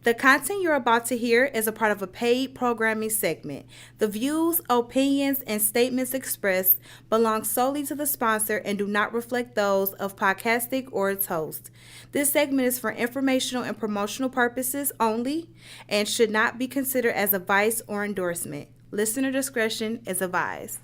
The content you're about to hear is a part of a paid programming segment. The views, opinions, and statements expressed belong solely to the sponsor and do not reflect those of Podcastic or its host. This segment is for informational and promotional purposes only and should not be considered as advice or endorsement. Listener discretion is advised.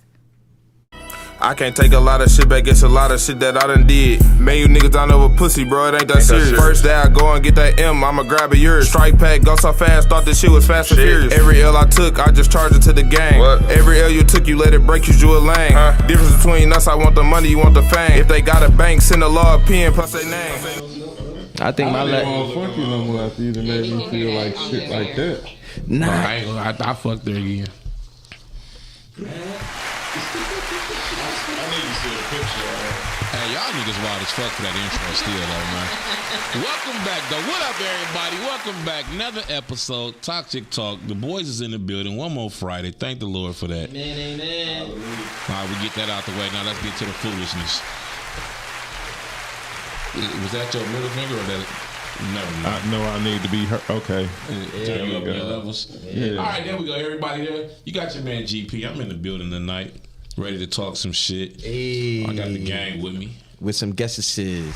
I can't take a lot of shit back, it's a lot of shit that I done did. Man, you niggas don't know a pussy, bro, it ain't that serious. First day I go and get that M, I'ma grab a yours. Strike pack, go so fast, thought this shit was fast and furious. Every L I took, I just charged it to the gang. Every L you took, you let it break you, a lane. Difference between us, I want the money, you want the fame. If they got a bank, send a law pen plus their name. I think my I don't fuck you no more after you done made me feel like shit like that. Nah. I fucked her again. Hey, y'all niggas wild as fuck for that intro still, though, man. Welcome back, though. What up, everybody? Welcome back. Another episode, Toxic Talk. The boys is in the building. One more Friday. Thank the Lord for that. Man. All right, we get that out the way. Now let's get to the foolishness. Was that your middle finger or that? Never. I know I need to be hurt. Okay. Turn you up your levels. Yeah. All right, there we go. Everybody there. You got your man GP. I'm in the building tonight. Ready to talk some shit. Hey. I got the gang with me. With some guesses and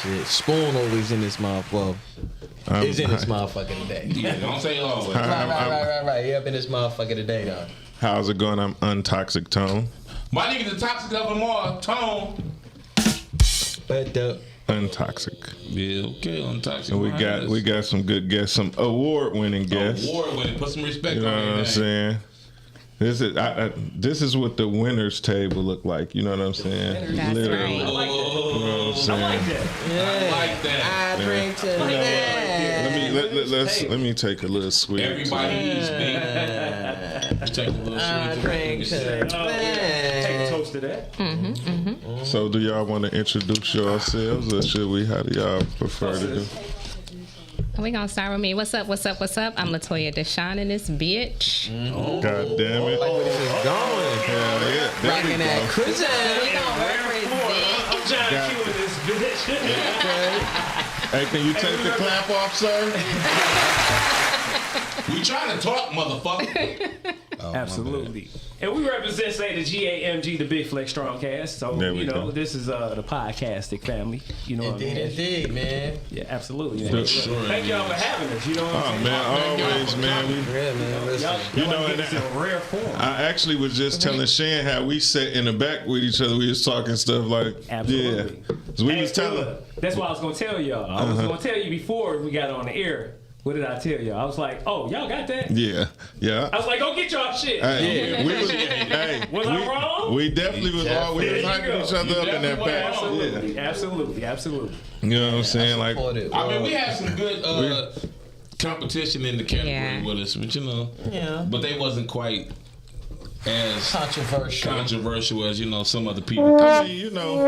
shit. Spoon always in this motherfucker. Is in this motherfucker today. Yeah, don't say always. Right. He up in this motherfucker today, though. How's it going? I'm Untoxic Tone. My niggas the toxic of them all. Tone. But Untoxic. Yeah, okay, on toxic. And we got some good guests, some award-winning guests. Award-winning. Put some respect You know on what your I'm name. saying? This is what the winner's table look like. You know what I'm saying? That's Literally. right. I like that. You know what I'm saying? I like that. I drink to that. Let me take a little sweet. Everybody eats, baby. You take a little I sweet. drink to that. Toast to that. So do y'all want to introduce yourselves, or should we? How do y'all prefer to do? We gonna start with me. What's up? I'm Latoya Deshawn in this bitch. God damn it! Like where this is going. Hell yeah! There we Rocking that go. cruising. I'm John Q in this bitch. Hey, can you take the clap off, sir? We trying to talk, motherfucker. Absolutely. And we represent, say, the GAMG, the Big Flex Strongcast. So, There we you know, go. this is the podcastic family. You know what I mean? Indeed, man. Yeah, absolutely. For sure, Thank y'all for having us. You know what Oh I'm saying? man, always, man. Yeah, man. Listen. Y'all, You know, get and this in a rare form. I actually was just telling Shan how we sat in the back with each other. We was talking stuff like, Absolutely. yeah. So we Hey, was telling. look, that's what I was going to tell y'all. I was going to tell you before we got on the air. What did I tell y'all? I was like, oh, y'all got that? Yeah. I was like, go get y'all shit. Hey, we was, hey, Was I wrong? We definitely was all we There was you hyping go. each other up in that back. Absolutely, Yeah. absolutely. You know what I'm saying? Like, I mean, we had some good competition in the category Yeah. with us, but you know, Yeah. but they wasn't quite as Controversial. as, you know, some other people. I mean, you know.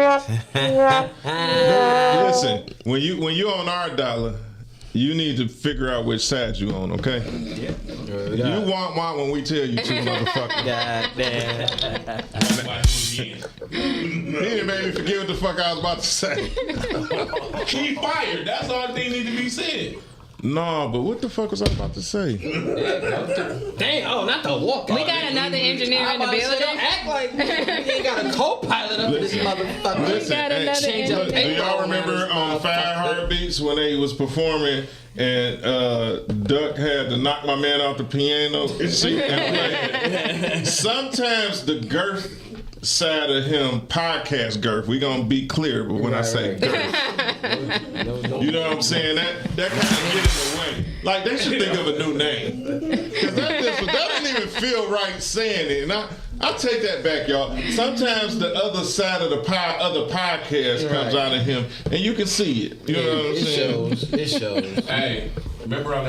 Listen, when you on our dollar, you need to figure out which side you on, okay? You want when we tell you to, motherfucker. God damn. He done made me forget what the fuck I was about to say. He fired. That's all thing need to be said. No, but what the fuck was I about to say? Damn, oh, not the walk. We got another engineer in the building. Don't act like we ain't got a co-pilot up in this motherfucker. Listen, got another change up do y'all remember on Fire Heartbeats when they was performing and Duck had to knock my man off the piano seat and play? Sometimes the girth side of him, podcast girth, we gonna be clear, but when I say girth, you know what I'm saying? That kind of get in the way. Like, they should think of a new name. Because that doesn't even feel right saying it. And I'll take that back, y'all. Sometimes the other side of the other podcast comes out of him, and you can see it. You know what I'm saying? It shows. Hey, remember on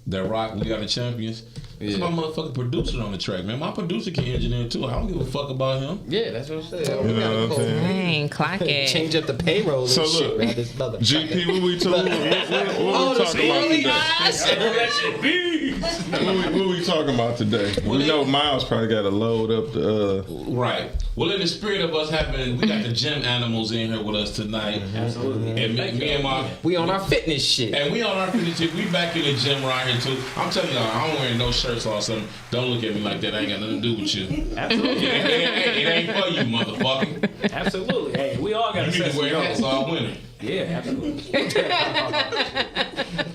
that Rock We Are the Champions? It's my motherfucking producer on the track, man. My producer can engineer too. I don't give a fuck about him. Yeah, that's what I'm saying. You know what I'm saying? Dang, clock it. Change up the payroll and So shit, look, man. This motherfucker. GP, what we talking about the today? swirly eyes. That shit be. What we talking about today? We know Miles probably got to load up the. Right. Well, in the spirit of us having, we got the gym animals in here with us tonight. Absolutely. And me and my, We on our fitness shit. and we on our fitness shit. We back in the gym right here too. I'm telling y'all, I'm wearing no shirts or something. Don't look at me like that. I ain't got nothing to do with you. Absolutely. It ain't for you, motherfucker. Absolutely. Hey, we all got You to need set to wear hats some all winter. Yeah, absolutely.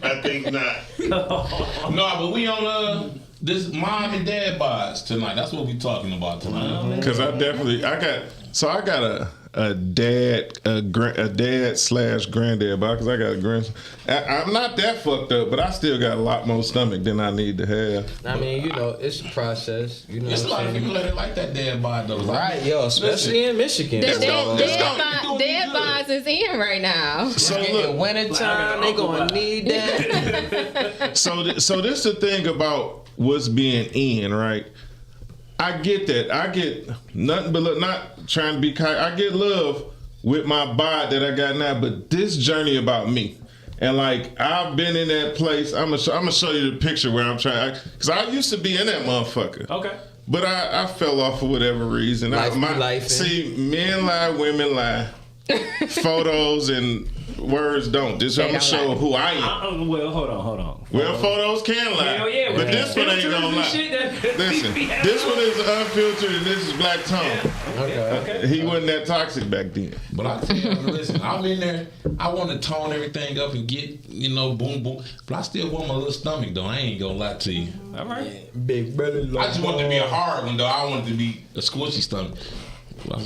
I think not. No, but we on this mom and dad bods tonight. That's what we talking about tonight. Because I got a dad / granddad bod because I got a grandson. I'm not that fucked up, but I still got a lot more stomach than I need to have. I mean, it's a process. You know There's a what lot I'm of saying? people that like that dad bod though. Right, yo, especially in Michigan. The So, dead bonds is in right now. So in look, wintertime, they gonna need that. so this the thing about what's being in, right? I get that. I get nothing but not trying to be kind. I get love with my bod that I got now, but this journey about me. And like I've been in that place. I'm gonna show you the picture where I'm trying, because I used to be in that motherfucker. Okay. But I fell off for whatever reason. Life. See, men lie, women lie. Photos and words don't. This I'm gonna show who I am. Well, hold on. Well, photos can lie, Hell yeah, but with this one ain't gonna lie. Listen, this one is unfiltered and this is Black Tone. Okay. He wasn't that toxic back then. But I tell you, listen, I'm in there. I want to tone everything up and get, boom, boom. But I still want my little stomach, though. I ain't gonna lie to you. All right. Big belly. I just want it to be a hard one, though. I want it to be a squishy stomach.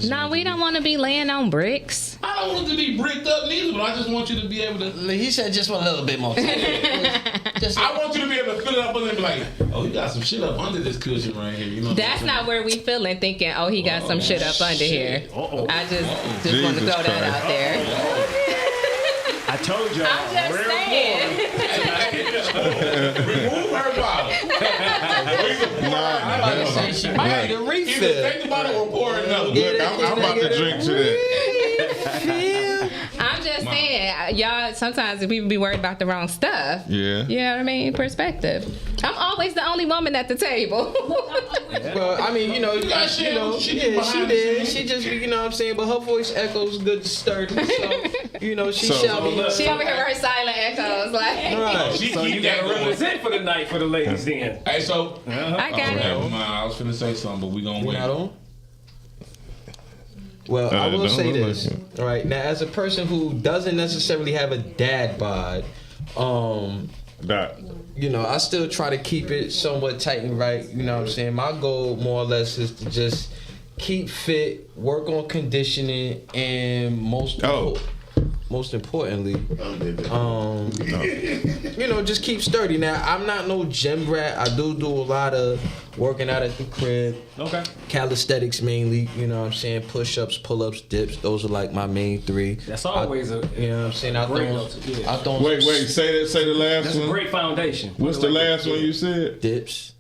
No, we don't want to be laying on bricks. I don't want it to be bricked up neither, but I just want you to be able to. He said just a little bit more. I want you to be able to fill it up and then be like, oh, you got some shit up under this cushion right here. You know. That's not where we feeling, thinking, oh, he got some shit up under here. I just want to Jesus throw that Christ. out there. I told y'all. I'm just saying. Remove her bottle. I'm about to say she might need a Either refill. take the bottle or pour another. Look, I'm about to drink to that. I'm just saying, y'all, sometimes people be worried about the wrong stuff. Yeah. You know what I mean? Perspective. I'm always the only woman at the table. Well, I mean, she did. She just, you know what I'm saying? But her voice echoes good and sturdy. So, she shall be. She over here with her silent echoes, like. Right. So you got to represent for the night for the ladies then. Hey, so. I got it. Never mind. I was finna say something, but we gonna wait. Not on? Well, I will say this. All right. Now, as a person who doesn't necessarily have a dad bod, Doc. I still try to keep it somewhat tight and right. You know what I'm saying? My goal, more or less, is to just keep fit, work on conditioning, and most importantly, just keep sturdy. Now, I'm not no gym rat. I do a lot of working out at the crib. Okay. Calisthenics mainly, you know what I'm saying? Push-ups, pull-ups, dips. Those are like my main three. That's always you know what I'm saying? I don't Wait, say the last That's one. a great foundation. What's the last one you said? dips.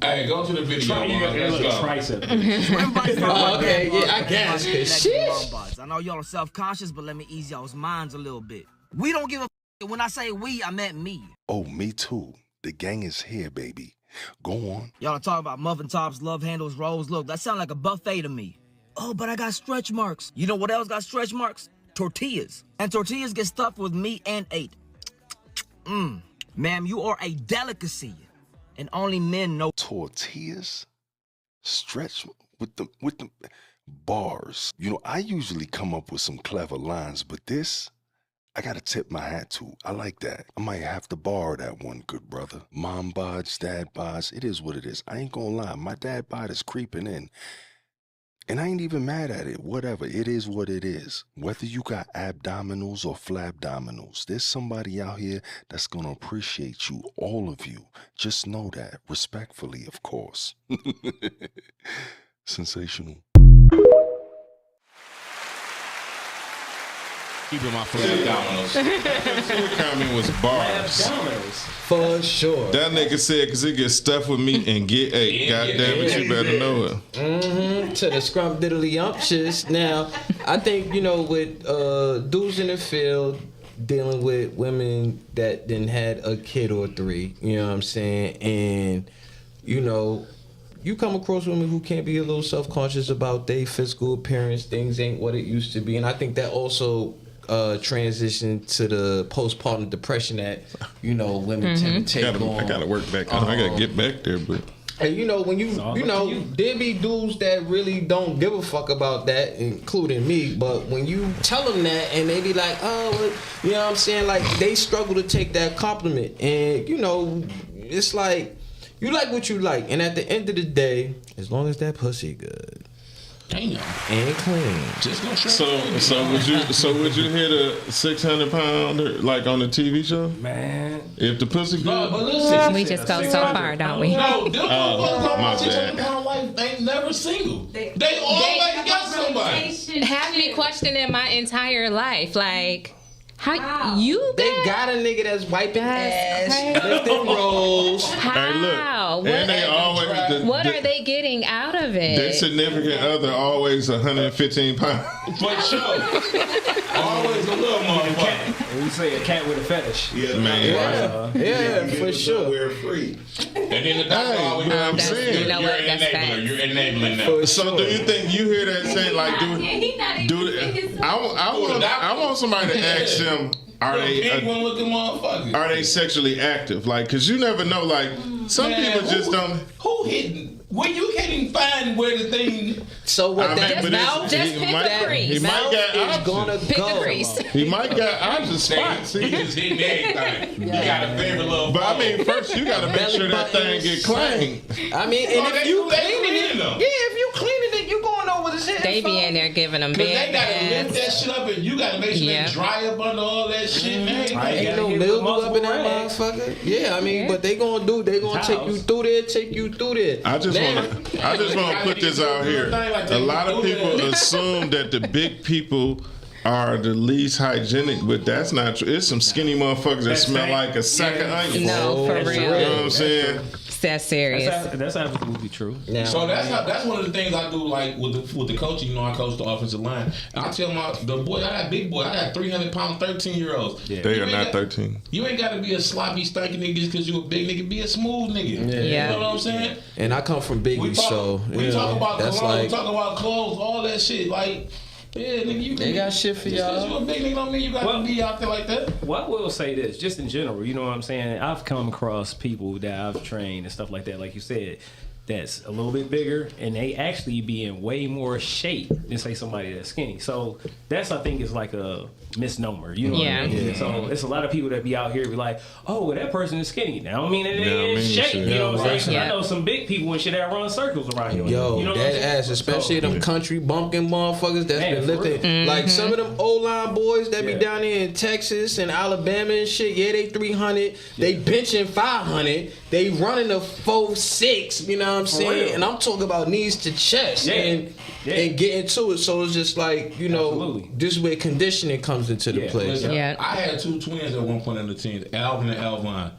Hey, go to the video. You got man. that Let's little go. tricep. Okay, yeah, I guess. Shit. I know y'all are self-conscious, but let me ease y'all's minds a little bit. We don't give a when I say we, I meant me. Oh, me too. The gang is here, baby. Go on. Y'all are talking about muffin tops, love handles, rolls. Look, that sounds like a buffet to me. Oh, but I got stretch marks. You know what else got stretch marks? Tortillas. And tortillas get stuffed with meat and ate. Ma'am, you are a delicacy. And only men know. Tortillas? Stretch with the bars. I usually come up with some clever lines, but this, I gotta tip my hat to. I like that. I might have to borrow that one, good brother. Mom bods, dad bods, it is what it is. I ain't gonna lie, my dad bod is creeping in. And I ain't even mad at it. Whatever, it is what it is. Whether you got abdominals or flabdominals, there's somebody out here that's gonna appreciate you, all of you. Just know that, respectfully, of course. Sensational. Keeping my flabdominals. The comment was bars. Abdominals. For sure. That nigga said, because it gets stuffed with meat and get ate. God damn it, you better know it. To the scrumdiddlyumptious. Now, I think, with dudes in the field, dealing with women that then had a kid or 3, you know what I'm saying? And, you know, you come across women who can't be a little self-conscious about their physical appearance. Things ain't what it used to be. And I think that also transitioned to the postpartum depression that, you know, women tend to take on. I gotta work back. I gotta get back there, but. And you know, when you there be dudes that really don't give a fuck about that, including me. But when you tell them that, and they be like, oh, well, you know what I'm saying? Like, they struggle to take that compliment. And, you know, it's like, you like what you like. And at the end of the day, as long as that pussy good. Damn. And clean. Just no shirt. So would you hit a 600-pounder like on the TV show? Man. If the pussy good? No, but listen. We just go so far, don't we? No, them my bad. 600-pound wife ain't never single. They always got somebody. Have me questioning my entire life. Like, how you They got a nigga that's wiping ass, lifting rolls. Hey, look. How? And they always. What are they getting out of it? Their significant other always 115 pounds. For sure. Always a little motherfucker. And you say a cat with a fetish. Yeah, Man. Yeah, for sure. We're free. And then the doctor always, you know what I'm saying? You know you're what? an That's enabler. facts. You're enabling them. So do you think you hear that saying like I want somebody to ask them, are they sexually active? Like, cause you never know. Like, some Man, people just don't. Who hitting? When you can't even find where the thing. So what I mean, that but Mouth, just pick a crease. He might got is gonna options. Pick go. a crease. He might got options spots. He just hitting everything. You got a favorite little. But I mean, first you gotta make sure that thing get clean. I mean, and if you cleaning it, them. if you cleaning it, you going over the shit. They be in there giving them Cause they big gotta lift ass. that shit up and you gotta make sure Yeah. they dry up under all that shit, man. Ain't no mildew up in that motherfucker. Yeah, I mean, but they gonna take you through there, I just wanna put this out here. A lot of people assume that the big people are the least hygienic, but that's not true. It's some skinny motherfuckers that smell like a sack of onions. No, for real. You know what I'm saying? That's serious. That's absolutely true. So that's one of the things I do, like with the coaching. You know, I coach the offensive line. I tell the boy, I got big boy, I got 300-pound 13-year-olds. Yeah. They are not 13. You ain't got to be a sloppy, stinky nigga just because you a big nigga. Be a smooth nigga. Yeah. You know what I'm saying? And I come from Biggie, so we talk about that's clothes, like we talk about clothes, all that shit. Like, yeah, nigga, they got shit for just 'cause y'all. you a big nigga don't mean you got to be out there like that. Well, I will say this, just in general, you know what I'm saying? I've come across people that I've trained and stuff like that, like you said, that's a little bit bigger, and they actually be in way more shape than, say, somebody that's skinny. So that's, I think, is like a misnomer. You know what I mean? So it's a lot of people that be out here be like, oh, well, that person is skinny. Now, I don't mean that they in shape. You know what I'm saying? Yeah. I know some big people and shit that run circles around you. Yo, you know that ass, especially them country bumpkin motherfuckers that's Man, been for lifting. Mm-hmm. Like some of them O-line boys that be down there in Texas and Alabama and shit. Yeah, they 300. They benching 500. They running a 4.6. You know what I'm saying? real. And I'm talking about knees to chest and getting to it. So it's just like, you know, this is where conditioning comes into the play. Listen, Yeah. I had 2 twins at one point on the team, Alvin and Alvine.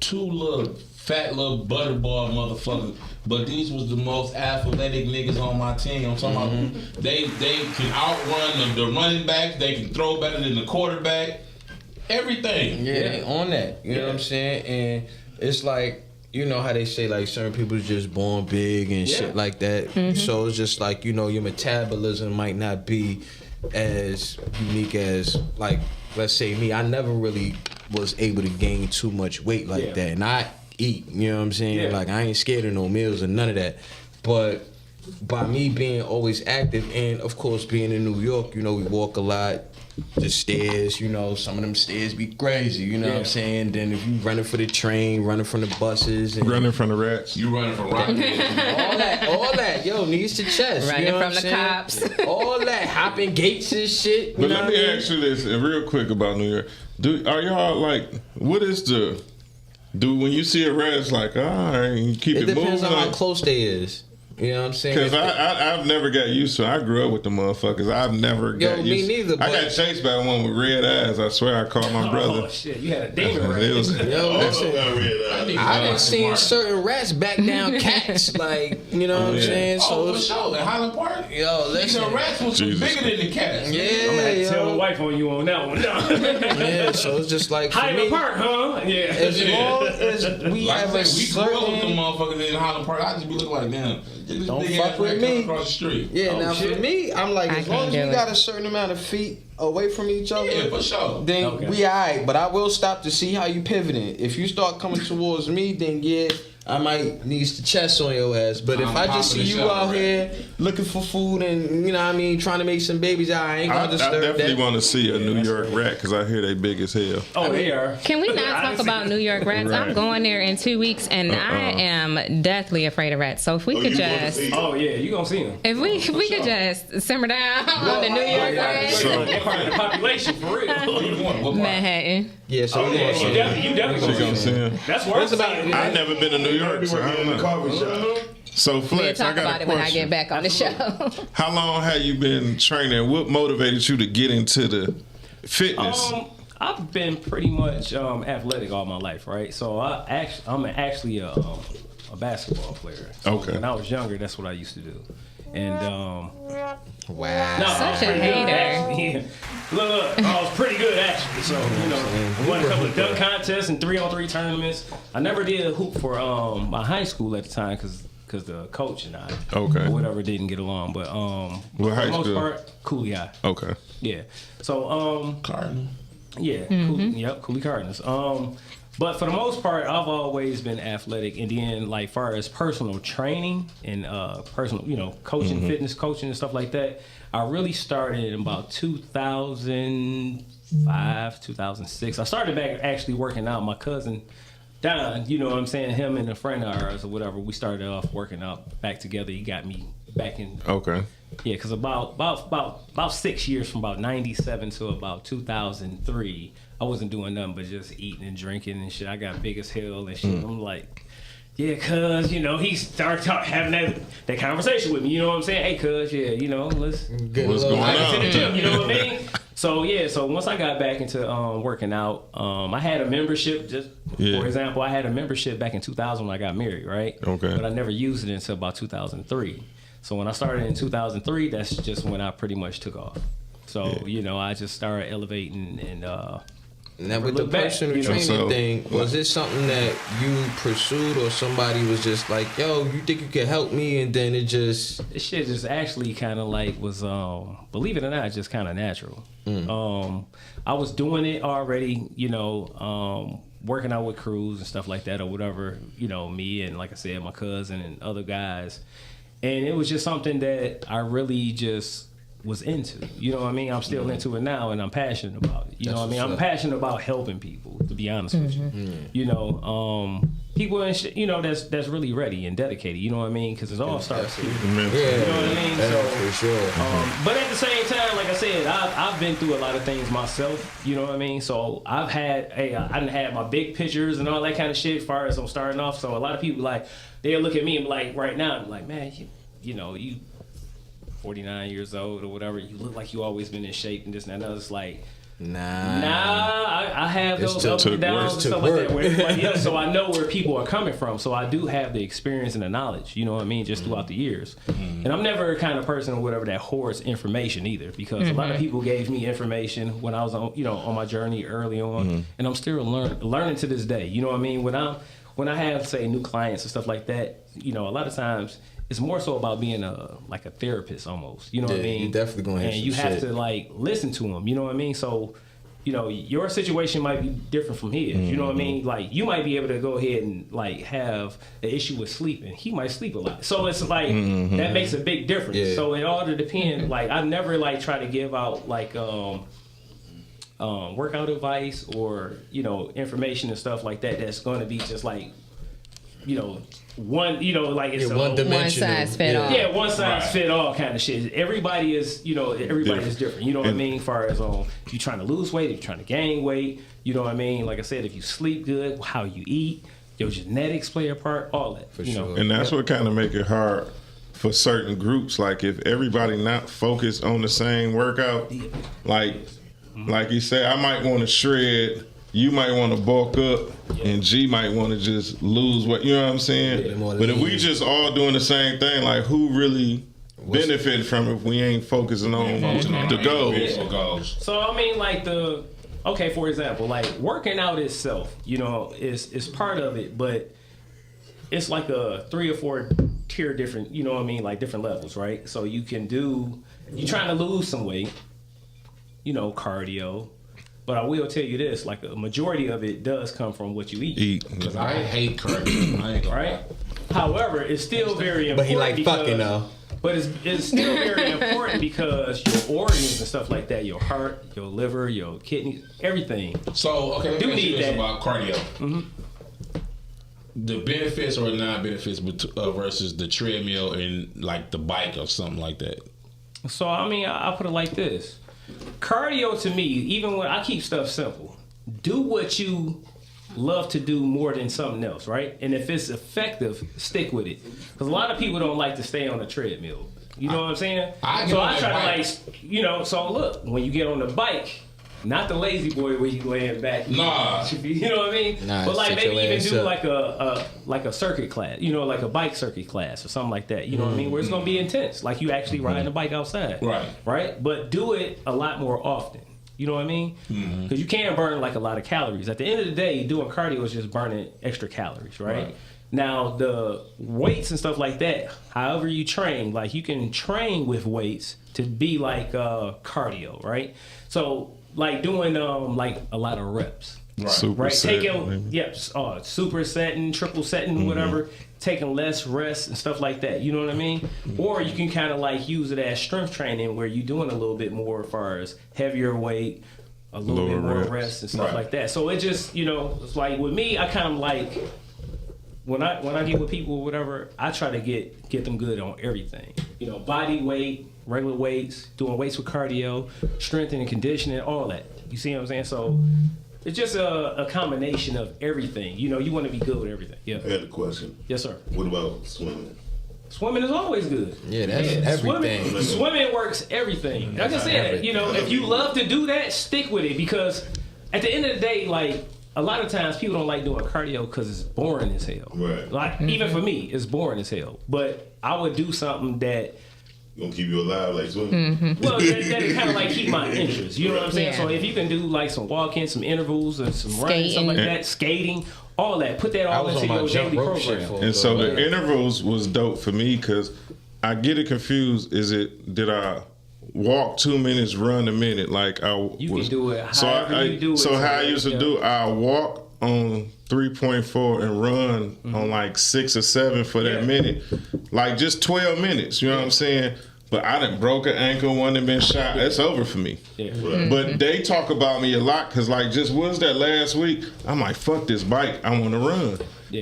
2 little fat little butterball motherfuckers, but these was the most athletic niggas on my team. I'm talking about they can outrun the running backs, they can throw better than the quarterback, everything. Yeah, they on that. You know what I'm saying? And it's like, you know how they say like certain people are just born big and shit like that. So it's just like, you know, your metabolism might not be as unique as, like, let's say me. I never really was able to gain too much weight like that. And I eat, you know what I'm saying? Like, I ain't scared of no meals or none of that. But by me being always active and, of course, being in New York, you know, we walk a lot. The stairs, you know, some of them stairs be crazy, you know what I'm saying? Then if you running for the train, running from the buses, and running from the rats, you running from rocket, all that, yo, knees to chest, Running you know from what the I'm cops, saying? All that, hopping gates and shit. You But know let what me I mean? ask you this real quick about New York. Are y'all like, what is when you see a rat, it's like, all right, you keep it moving? Depends on how close they is. You know what I'm saying? Because I've never got used to it. I grew up with the motherfuckers. I've never got used to it. me neither. I got chased by one with red eyes. I swear I called my brother. Oh, shit. You had a demon rat. It was, I done seen certain rats back down cats. Like, you know what I'm saying? So for sure. In Highland Park, yo, listen. The rats was bigger than the cats. Yeah, I'm gonna have to tell the wife on you on that one. Yeah, so it's just like Highland Park, huh? Yeah. As long as we have a we grew up with them certain. motherfuckers in Highland Park. I just be looking like, damn, Don't fuck with me. across the street. Yeah, now for me, I'm like, as long as we do got a certain amount of feet away from each other, Yeah, for sure. then we alright. But I will stop to see how you pivoting. If you start coming towards me, then yeah, I might need the chest on your ass. But if I just see you out here looking for food and, you know what I mean, trying to make some babies, I ain't gonna I disturb definitely that. want to see a New York rat because I hear they big as hell. Oh, they are. Can we not talk about New York rats? I'm going there in 2 weeks, and I am deathly afraid of rats. So if we could just, Oh, yeah, you gonna see them. if we could just simmer down on the New York rats, They're part of the population, for real. Manhattan. Yeah, so we Yeah, gonna you definitely gonna see them. That's worse. I've never been to New York, so I don't know. So We'll Flex, I talk got about a it when I question. get back on the show. How long have you been training? What motivated you to get into the fitness? I've been pretty much athletic all my life, right? So I'm actually a basketball player. So Okay. When I was younger, that's what I used to do. And wow. no, Such a pretty good, hater. actually. Yeah. Look, I was pretty good actually. So won a couple of dunk contests and 3-on-3 tournaments. I never did hoop for my high school at the time because the coach and I, or whatever, didn't get along. But What for high the most school? part, Cooley High. Okay. Yeah. So Cardinal. yeah, Cooley Cardinals. But for the most part, I've always been athletic, and then like far as personal training and personal, coaching, fitness coaching and stuff like that, I really started in about 2005, 2006. I started back actually working out. My cousin Don, you know what I'm saying, him and a friend of ours or whatever, we started off working out back together. He got me back in. Okay. Yeah, because about 6 years, from about 97 to about 2003, I wasn't doing nothing but just eating and drinking and shit. I got big as hell and shit. I'm like, yeah, cuz, he started having that conversation with me. You know what I'm saying? Hey, cuz, yeah, let's What's going on? to the gym. You know what I mean? So yeah, so once I got back into working out, I had a membership. For example, I had a membership back in 2000 when I got married, right? Okay. But I never used it until about 2003. So when I started in 2003, that's just when I pretty much took off. So I just started elevating and. Now with the personal training thing, was it something that you pursued, or somebody was just like, "Yo, you think you could help me?" And then this shit just actually kind of like was, believe it or not, just kind of natural. I was doing it already, working out with crews and stuff like that or whatever. Me and, like I said, my cousin and other guys, and it was just something that I really just was into. You know what I mean? I'm still into it now, and I'm passionate about it. You know what I mean? I'm passionate about helping people, to be honest with you. People and shit, that's really ready and dedicated. You know what I mean? Because it all starts here. You know what I mean? So for sure. But at the same time, like I said, I've been through a lot of things myself. You know what I mean? So I done had my big pictures and all that kind of shit as far as I'm starting off. So a lot of people they'll look at me and be like, right now, I'm like, man, you 49 years old or whatever, you look like you always been in shape and this and that. And I was like, I have those ups and downs and stuff like that where everybody else, so I know where people are coming from. So I do have the experience and the knowledge, you know what I mean, just throughout the years. And I'm never the kind of person or whatever that hoards information either, because a lot of people gave me information when I was on my journey early on, and I'm still learning to this day. You know what I mean? When I have, say, new clients and stuff like that, a lot of times it's more so about being a therapist almost. You know what I mean? You definitely gonna have and you have to listen to them. You know what I mean? So, your situation might be different from his. You know what I mean? Like, you might be able to go ahead and have an issue with sleeping. He might sleep a lot. So it's like that makes a big difference. Yeah. So it all depends. I never try to give out workout advice or information and stuff like that. That's going to be just one, it's one dimension. One size fit all. Yeah, one size fit all kind of shit. Everybody is, everybody is different. You know what I mean? As far as you trying to lose weight, if you're trying to gain weight, you know what I mean? Like I said, if you sleep good, how you eat, your genetics play a part, all that. For sure. And that's what kind of make it hard for certain groups. Like if everybody not focused on the same workout, like you said, I might want to shred. You might want to bulk up, and G might want to just lose weight. You know what I'm saying? But if we just all doing the same thing, like who really benefited from it if we ain't focusing on the goals? So I mean, like for example, like working out itself, you know, is part of it, but it's like a 3 or 4 tier different, you know what I mean, like different levels, right? So you can do, you're trying to lose some weight, you know, cardio. But I will tell you this, like a majority of it does come from what you eat. Because I hate cardio. I ain't gonna lie. However, it's still very important. But he like fucking though. But it's still very important because your organs and stuff like that, your heart, your liver, your kidneys, everything. So, okay, do need that about cardio. Mm-hmm. The benefits or non-benefits versus the treadmill and like the bike or something like that. So, I mean, I'll put it like this. Cardio to me, even when I keep stuff simple, do what you love to do more than something else, right? And if it's effective, stick with it. Because a lot of people don't like to stay on the treadmill. You know what I'm saying? I try to like, you know, so look, when you get on the bike, not the lazy boy where you laying back. Nah. You know what I mean? Nah, but like maybe even do up. like a circuit class, you know, like a bike circuit class or something like that. You know what I mean? Where it's gonna be intense, like you actually riding a bike outside. Right? But do it a lot more often. You know what I mean? Because you can burn like a lot of calories. At the end of the day, doing cardio is just burning extra calories, right? Now the weights and stuff like that, however you train, like you can train with weights to be like cardio, right? So like doing like a lot of reps. Right. Taking super setting, triple setting, whatever, taking less rest and stuff like that. You know what I mean? Or you can kind of like use it as strength training where you're doing a little bit more as far as heavier weight, a little bit more rest and stuff like that. So it just, you know, it's like with me, I kind of like when I get with people or whatever, I try to get them good on everything. You know, body weight, regular weights, doing weights with cardio, strengthening, conditioning, all that. You see what I'm saying? So it's just a combination of everything. You know, you want to be good with everything. Yeah. I had a question. Yes, sir. What about swimming? Swimming is always good. Yeah, that's everything. Swimming works everything. Like I said, you know, if you love to do that, stick with it because at the end of the day, like a lot of times people don't like doing cardio because it's boring as hell. Right. Like even for me, it's boring as hell. But I would do something that gonna keep you alive like swimming. Well, that kind of like keep my interest. You know what I'm saying? Yeah. So if you can do like some walking, some intervals, and some running, something like that, skating, all that, put that all into your daily program. And so the intervals was dope for me because I get it confused. Did I walk 2 minutes, run a minute? Like you can do it. So how I used to do it, I walk on 3.4 and run on like 6 or 7 for that minute, like just 12 minutes. You know what I'm saying? But I done broke an ankle, one that been shot. That's over for me. But they talk about me a lot because like just was that last week? I'm like, fuck this bike. I want to run.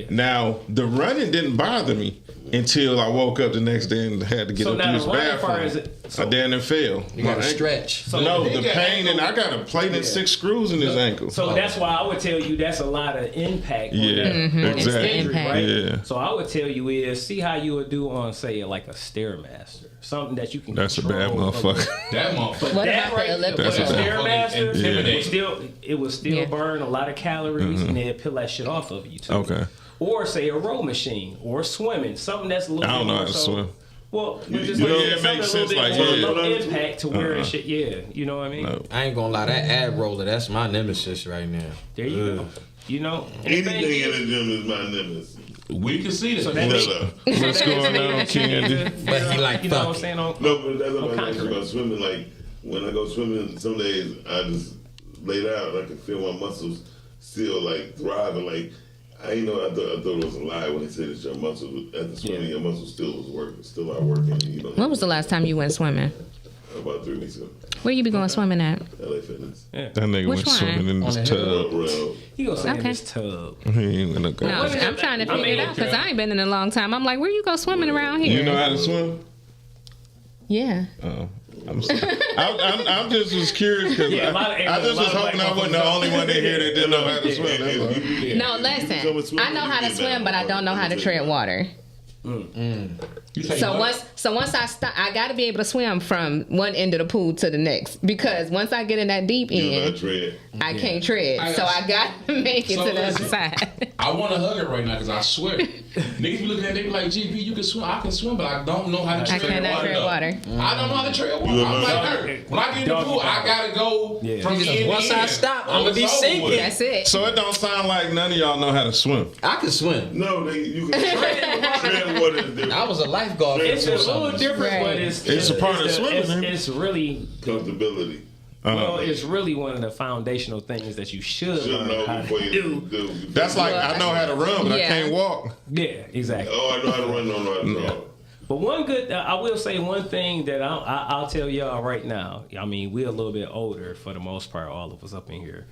Now the running didn't bother me until I woke up the next day and had to get up to this bathroom. I damn near fell. You got to stretch. The pain, and I got a plate and 6 screws in this ankle. So that's why I would tell you that's a lot of impact on exactly. injury, right? Yeah. So I would tell you is see how you would do on, say, like a Stairmaster. Something that you can That's a bad motherfucker. That motherfucker. What about the elliptical? Stairmaster, it would still burn a lot of calories and it'd peel that shit off of you too. Okay. Or say a row machine or swimming, something that's a little. I don't bit know more how to swim. Well, just it makes sense. Like low impact to where shit. Yeah, you know what I mean. No. I ain't gonna lie, that ab roller, that's my nemesis right now. There you go. You know, anything in the gym is my nemesis. We can see that. So what's going on, Candy? But he like you know what I'm saying? No, but that's what I'm about swimming. Like when I go swimming, some days I just lay down and I can feel my muscles still like thriving. Like I ain't know. I thought it was a lie when they said that your muscles after swimming, your muscles still was working, still are working. You know. When was the last time you went swimming? About 3 weeks ago. Where you be going swimming at? LA Fitness. That nigga went swimming in this tub. He gonna say in this tub. He ain't gonna go. No, I'm trying to figure it out because I ain't been in a long time. I'm like, where you go swimming around here? You know how to swim? Yeah. I'm just was curious because I just was hoping I wasn't the only one in here that didn't know how to swim. No, listen. I know how to swim, but I don't know how to tread water. So once I stop, I got to be able to swim from one end of the pool to the next, because once I get in that deep end, I can't tread. So I got to make it to the other side. I want to hug her right now because I swear, niggas be looking at it, they be like, GP, you can swim. I can swim, but I don't know how to tread water. I cannot tread water. I don't know how to tread water. I'm like her. When I get in the pool, I gotta go from end to end. Once I stop, I'm gonna be sinking. That's it. So it don't sound like none of y'all know how to swim. I can swim. No, you can tread water is different. I was a lifeguard. It's a little different, but it's a part of swimming. It's really comfortability. Well, it's really one of the foundational things that you should learn how to do. That's like, I know how to run, but I can't walk. Yeah, exactly. Oh, I know how to run, don't know how to walk. But one good, I will say one thing that I'll tell y'all right now. I mean, we're a little bit older for the most part, all of us up in here.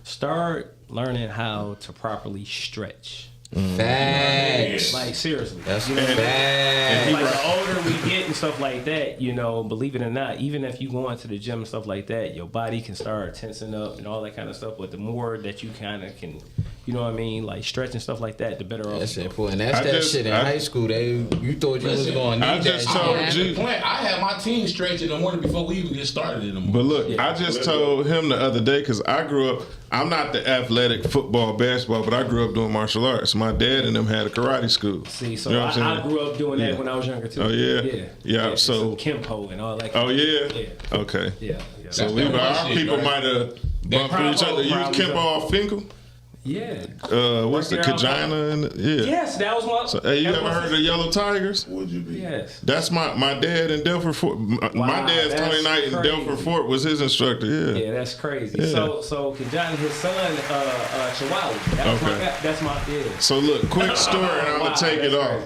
Start learning how to properly stretch. Facts. Like seriously, That's facts. Like the older we get and stuff like that, believe it or not, even if you go into the gym and stuff like that, your body can start tensing up and all that kind of stuff. But the more that you kind of can, like stretch and stuff like that, the better off. That's important. That's that shit in high school. You thought you was going to need that shit. I had my team stretch in the morning before we even get started in the morning. But look, I just told him the other day, because I grew up, I'm not the athletic football, basketball, but I grew up doing martial arts. My dad and them had a karate school. See, so I grew up doing that when I was younger too. Oh yeah, yeah. So Kempo and all that. Oh yeah. Okay. Yeah. So our people might have bumped through each other. You was Kempo off Finkel? Yeah. What's the Kajina and Yes, that was one. So, hey, you ever heard of the Yellow Tigers? Would you be? Yes. That's my dad in Delford Fort. My dad's Tony Knight in Delford Fort was his instructor. Yeah. Yeah, that's crazy. Yeah. So Kajina, his son, Chihuahua. That's my dad. So look, quick story, and I'm gonna take it off.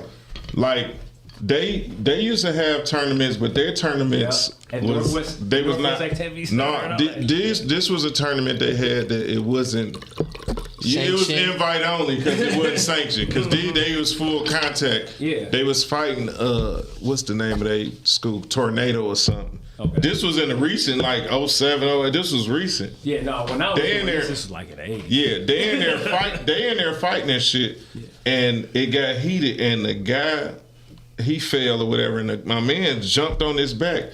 Like they used to have tournaments, but their tournaments was not. No, this was a tournament they had that it wasn't. It was invite only because it wasn't sanctioned. Because they was full contact. Yeah. They was fighting. What's the name of their school? Tornado or something. Okay. This was in the recent, like 07, 08. This was recent. Yeah, no. When I was doing this was like an 80s. Yeah, they in there fighting that shit, and it got heated, and the guy he fell or whatever, and my man jumped on his back.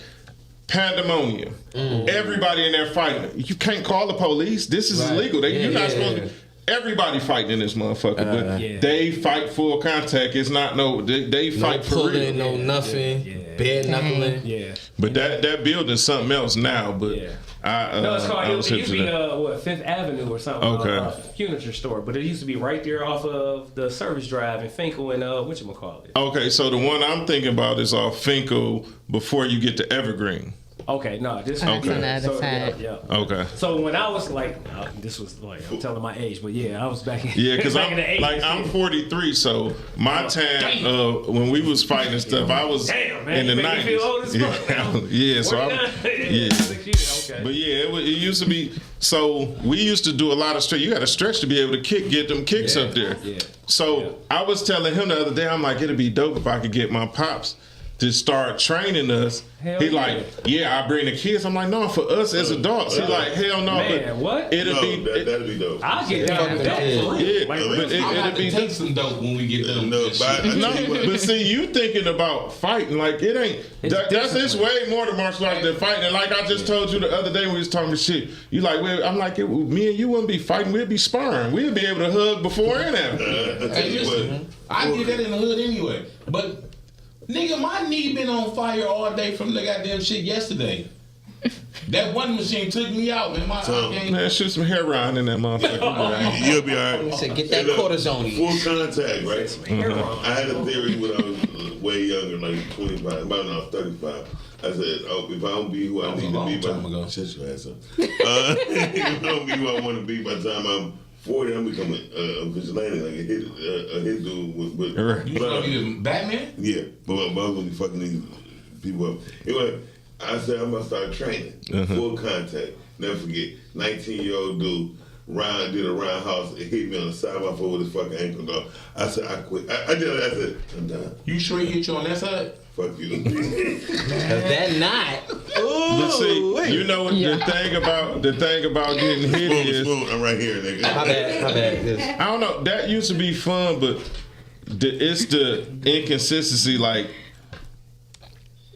Pandemonium. Everybody in there fighting. You can't call the police. This is illegal. You're not supposed to. Everybody fighting in this motherfucker, but they fight full contact. It's not they fight for real. No nothing. Bare knuckling. Yeah. But that building's something else now. But no, it's called. It used to be Fifth Avenue or something. A furniture store, but it used to be right there off of the Service Drive in Finkel and whatchamacallit. Okay, so the one I'm thinking about is off Finkel before you get to Evergreen. Okay, no, this on the other side. Yeah. Okay. So when I was like, this was like, I'm telling my age, but yeah, I was back in. Yeah, because in the 80s. Like I'm 43, so my time when we was fighting and stuff, I was in the 90s. You feel old as fuck. Yeah, so okay. But yeah, it used to be. So we used to do a lot of stretch. You got to stretch to be able to get them kicks up there. Yeah. So I was telling him the other day, I'm like, it'd be dope if I could get my pops to start training us. He like, I bring the kids. I'm like, no, for us as adults. He like, hell no. Man, but what? That'd be dope. I'll get down with that. Yeah, but it'll be take some dope when we get done. But see, you thinking about fighting like it ain't. It's way more to martial arts than fighting. And like I just told you the other day when we was talking shit, you like, I'm like, me and you wouldn't be fighting. We'd be sparring. We'd be able to hug before and after. I did that in the hood anyway, but. Nigga, my knee been on fire all day from the goddamn shit yesterday. That one machine took me out, man. Man, shoot some heroin in that motherfucker. You'll be all right. He said, get that cortisone. Full contact, right? I had a theory when I was way younger, like 25, about now 35. I said, if I don't be who I need to be by shut your ass up. If I don't be who I want to be by the time I'm 40, I'm becoming a vigilante, like a hit dude with you gonna be the Batman? Yeah, but I'm gonna be fucking these people up. Anyway, I said I'm gonna start training, full contact. Never forget, 19-year-old dude did a roundhouse and hit me on the side of my foot with his fucking ankle dog. I said I quit. I did it. I said I'm done. You sure he hit you on that side? Fuck you. That not. But see, you know what the thing about getting hit is. I'm right here, nigga. My bad. I don't know. That used to be fun, but it's the inconsistency. Like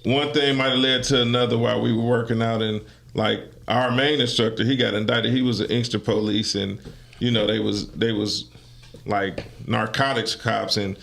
one thing might have led to another while we were working out, and like our main instructor, he got indicted. He was an Inkster police, and you know they was like narcotics cops, and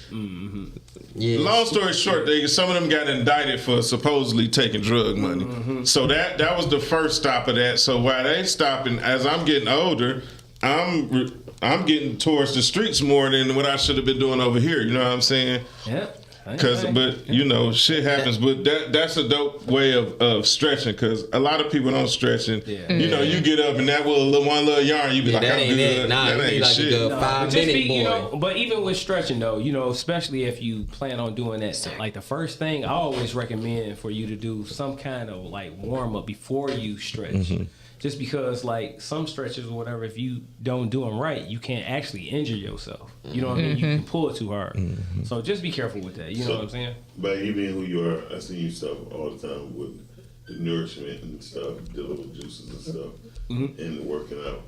long story short, some of them got indicted for supposedly taking drug money. So that was the first stop of that. So while they stopping, as I'm getting older, I'm getting towards the streets more than what I should have been doing over here. You know what I'm saying? Yeah. But you know, shit happens. But that's a dope way of stretching, because a lot of people don't stretch, and you know, you get up and that one little yarn, you be like, I'm good. That ain't like shit. a 5-minute boy. You know, but even with stretching though, you know, especially if you plan on doing that, like the first thing I always recommend for you to do some kind of like warm up before you stretch. Just because, like, some stretches or whatever, if you don't do them right, you can't actually injure yourself. You know what I mean? You can pull it too hard. So just be careful with that. You know what I'm saying? But you being who you are, I see you stuff all the time with the nourishment and stuff, dealing with juices and stuff, and working out.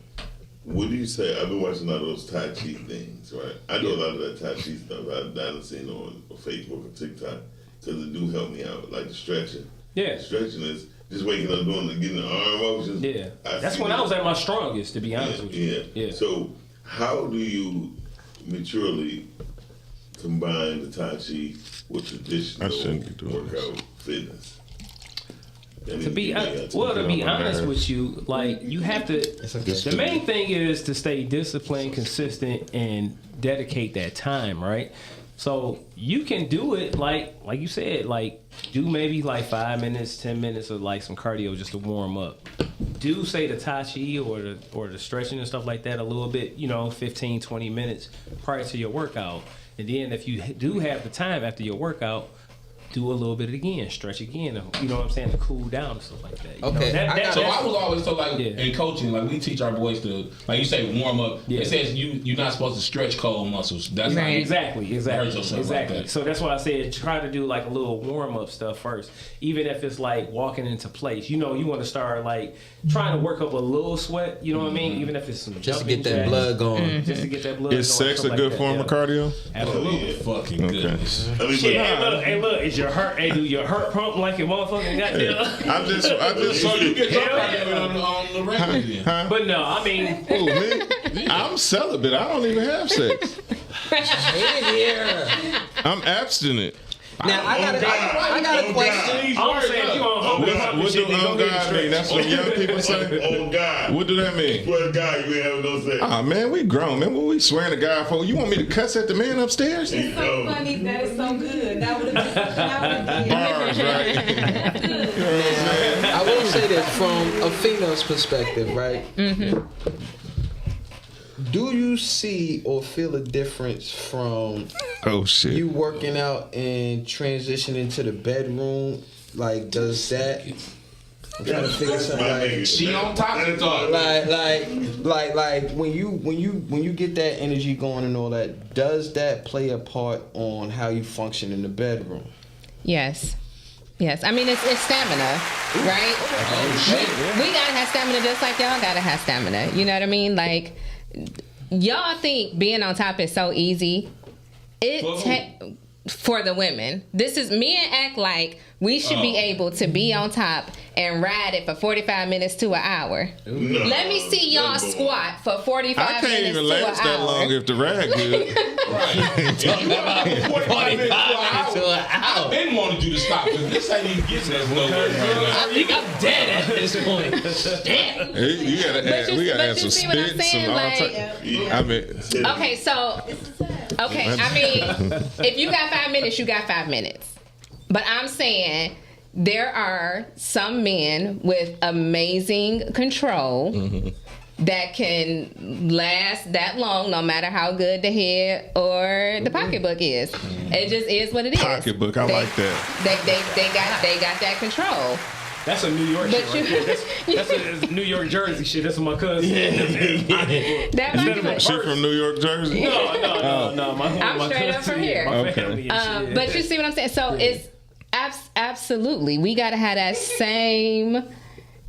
What do you say? I've been watching a lot of those Tai Chi things, right? I do a lot of that Tai Chi stuff I've seen on Facebook and TikTok, because it do help me out, like the stretching. Yeah. Stretching is just waking up, getting the arm motions. Yeah. That's when I was at my strongest, to be honest with you. Yeah. So how do you maturely combine the Tai Chi with traditional workout fitness? To be honest with you, like, you have to. The main thing is to stay disciplined, consistent, and dedicate that time, right? So you can do it like you said, like do maybe like 5 minutes, 10 minutes of like some cardio just to warm up. Do say the Tai Chi or the stretching and stuff like that a little bit, 15, 20 minutes prior to your workout. And then if you do have the time after your workout, do a little bit again, stretch again, you know what I'm saying, to cool down and stuff like that. So I was always told, like, in coaching, like, we teach our boys to, like you say, warm up. It says you're not supposed to stretch cold muscles. That's right. Exactly. Hurt yourself like that. So that's why I said try to do like a little warm up stuff first, even if it's like walking into place. You want to start like trying to work up a little sweat. You know what I mean? Even if it's some just to get that blood going. Just to get that blood. Is sex a good form of cardio? Absolutely. Fucking goodness. Hey, look, is your heart? Hey, do your heart pump like your motherfucking goddamn? I just so you get your cardio on the regular. But no, I mean, who, me? I'm celibate. I don't even have sex. I'm abstinent. Now I got a question. I'm saying you on hope. What do on God mean? That's what young people say. On God. What do that mean? Swear to God, you ain't having no sex. Ah, man, we grown, man. What we swearing to God for? You want me to cuss at the man upstairs? It's so funny. That is so good. That would have been bars, right? You know what I'm saying? I will say this from a female's perspective, right? Do you see or feel a difference from you working out and transitioning to the bedroom? Like, does that? I'm trying to figure something out. She on top of talk. Like when you get that energy going and all that, does that play a part on how you function in the bedroom? Yes. I mean, it's stamina, right? We gotta have stamina just like y'all gotta have stamina. You know what I mean? Like, y'all think being on top is so easy. For the women. This is me and act like we should be able to be on top and ride it for 45 minutes to an hour. No, let me see y'all squat for 45 minutes to an hour. I can't even last that long if the ride good. Right. 45 minutes to an hour. I've been wanting you to stop, because this ain't even getting us nowhere right now. I think I'm dead at this point. Damn. You gotta add, we gotta add some spit, some all type. I mean, okay, so I mean, if you got 5 minutes, you got 5 minutes. But I'm saying there are some men with amazing control that can last that long, no matter how good the head or the pocketbook is. It just is what it is. Pocketbook, I like that. They got that control. That's a New York shit right there. That's a New York Jersey shit. That's what my cousin. She from New York, Jersey? No. I'm straight up from here. But you see what I'm saying? So it's absolutely, we got to have that same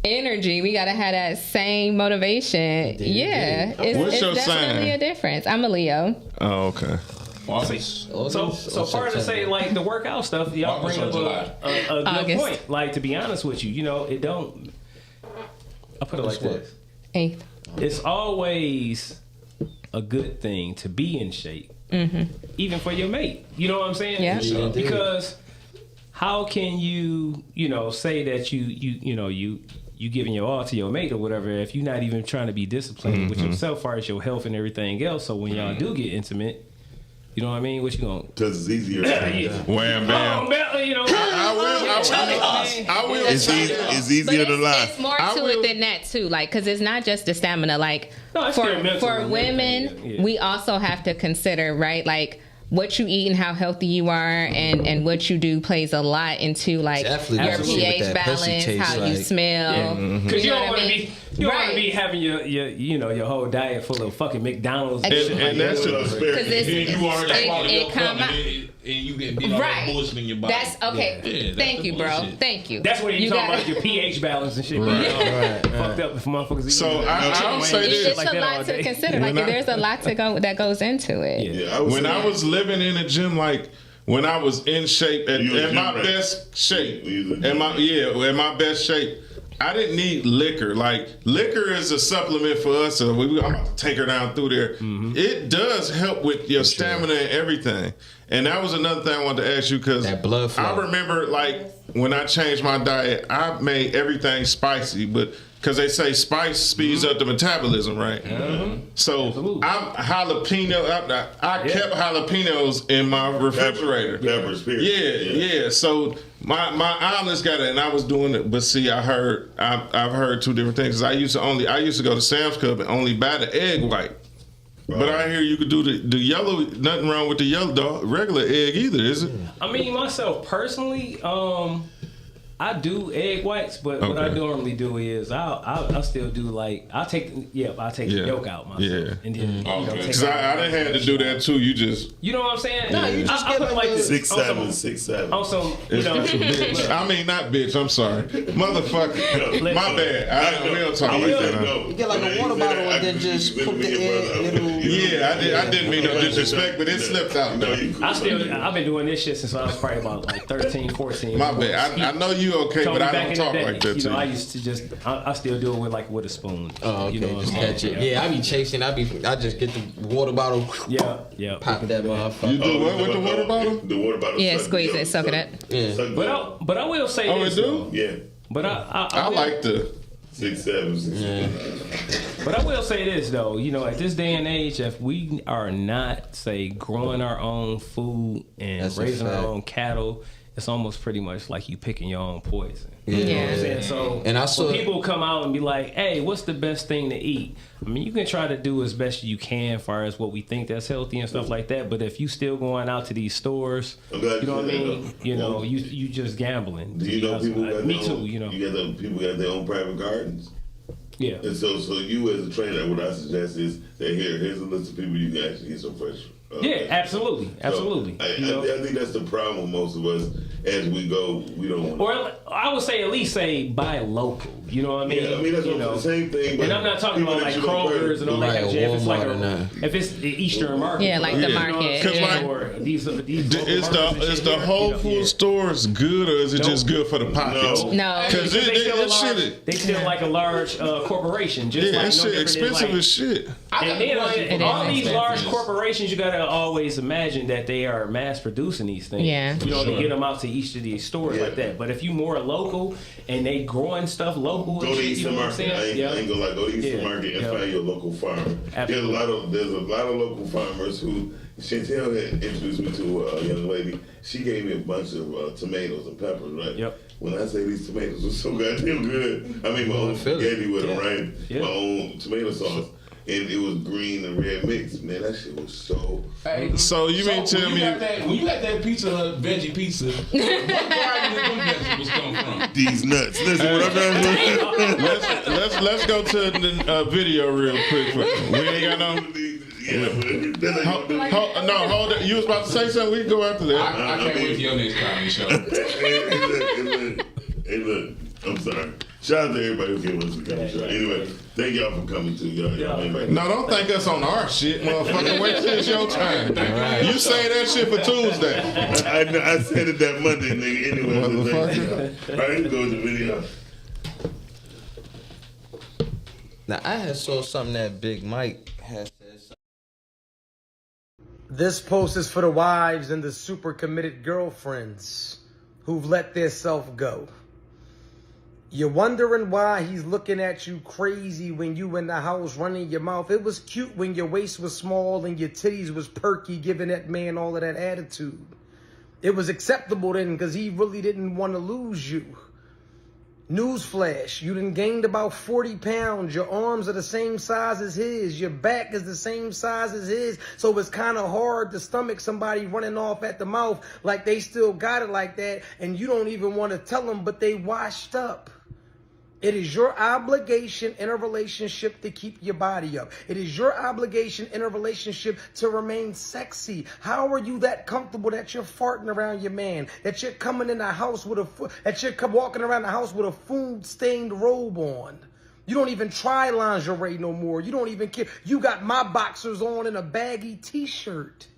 energy. We got to have that same motivation. Yeah. What's your definitely sign? a difference. I'm a Leo. Oh, okay. So part of say like the workout stuff, y'all bring up a good point. Like to be honest with you, it don't. I put it like this. 8th. It's always a good thing to be in shape, even for your mate. You know what I'm saying? Yeah. Because how can you say that you giving your all to your mate or whatever if you're not even trying to be disciplined with yourself as far as your health and everything else? So when y'all do get intimate, you know what I mean? What you gonna? Because it's easier. Wham bam. I will. It's easier to lie. It's more to it than that too. Like, because it's not just the stamina. Like, for women, we also have to consider, right? Like, what you eat and how healthy you are and what you do plays a lot into like your pH balance, how you smell. Because you don't want to be want to be having your whole diet full of fucking McDonald's and that's because it come out. And you get beat all bullshit in your body. That's okay. Yeah, Thank you, bro. Thank you. That's what you talking about your pH balance and shit. Right. Fucked up if motherfuckers. So I'll say this. It's a lot to consider. Like there's a lot that goes into it. Yeah, when I was living in a gym, like when I was in shape, in my best shape, in my best shape. I didn't need liquor. Like, liquor is a supplement for us. So I'm about to take her down through there. It does help with your stamina and everything. And that was another thing I wanted to ask you because I remember, like, when I changed my diet, I made everything spicy, but because they say spice speeds up the metabolism, right? So I'm jalapeno. I kept jalapenos in my refrigerator. Peppers, period. Yeah. So my omelets got it, and I was doing it. But see, I've heard two different things. I used to go to Sam's Club and only buy the egg white. Right. But I hear you could do the yellow. Nothing wrong with the yellow regular egg either, is it? I mean, myself personally, I do egg whites, but what I normally do is I'll still do like I'll take the yolk out myself. And then because I didn't have to do that too. You just know what I'm saying? No, you just I put like 6'7". On some, I mean, not bitch. I'm sorry, motherfucker. My bad. We don't talk like that. You get like a water bottle and then just put the egg. I didn't mean no disrespect, but it slipped out. I've been doing this shit since I was probably about like 13, 14. My bad. I know you okay, but I don't talk like that. I used to I still do it with a spoon. Oh, okay. Just catch it. Yeah, I be chasing. I just get the water bottle. Yeah. Pop that motherfucker. You do what with the water bottle? The water bottle. Yeah, squeeze it, suck it up. Yeah. But I will say this. Oh, it do? Yeah. But I like the 6'7". But I will say this though, at this day and age, if we are not say growing our own food and raising our own cattle, it's almost pretty much like you picking your own poison. You know what I'm saying? So when people come out and be like, hey, what's the best thing to eat? I mean, you can try to do as best you can as far as what we think that's healthy and stuff like that. But if you still going out to these stores, you know what I mean? You just gambling. Do you know people got me too, You got people got their own private gardens. Yeah. And so you as a trainer, what I suggest is that here's a list of people you can actually get some fresh. Absolutely. I think that's the problem with most of us. As we go, we don't. Or I would say at least buy local. You know what I mean? Yeah, I mean that's the same thing. And I'm not talking about like Kroger's and all that kind of shit. If it's the Eastern market, yeah, like the market. Because is the Whole Food stores good or is it just good for the pockets? No, because they still like a large corporation. Just that shit expensive as shit. And then all these large corporations, you gotta always imagine that they are mass producing these things. Yeah, to get them out to each of these stores like that. But if you more local and they growing stuff local, go to Eastern Market. I ain't gonna lie. Go to Eastern Market and find your local farmer. There's a lot of local farmers who. Chantel had introduced me to a young lady. She gave me a bunch of tomatoes and peppers, right? Yep. When I say these tomatoes were so goddamn good, I made my own spaghetti with them, right? Yeah. My own tomato sauce. And it was green and red mix. Man, that shit was so. Hey, so you mean tell me when you got that Pizza Hut veggie pizza, what variety of them vegetables come from? These nuts. Listen, what I'm doing. Let's go to the video real quick. We ain't got no. Hold it. You was about to say something. We can go after that. I can't wait for your next comedy show. Hey, look. I'm sorry. Shout out to everybody who gave us a couple show. Anyway, thank y'all for coming to y'all. No, don't thank us on our shit, motherfucker. Wait till it's your turn. Right. You say that shit for Tuesday. I said it that Monday, nigga. Anyway, motherfucker. All right, go to the video. Now, I had saw something that Big Mike has said. This post is for the wives and the super committed girlfriends who've let their self go. You're wondering why he's looking at you crazy when you in the house running your mouth. It was cute when your waist was small and your titties was perky, giving that man all of that attitude. It was acceptable then because he really didn't want to lose you. Newsflash, you done gained about 40 pounds. Your arms are the same size as his. Your back is the same size as his. So it's kind of hard to stomach somebody running off at the mouth like they still got it like that. And you don't even want to tell them, but they washed up. It is your obligation in a relationship to keep your body up. It is your obligation in a relationship to remain sexy. How are you that comfortable that you're farting around your man? That you're coming in the house with that you're walking around the house with a food-stained robe on? You don't even try lingerie no more. You don't even care. You got my boxers on and a baggy t-shirt.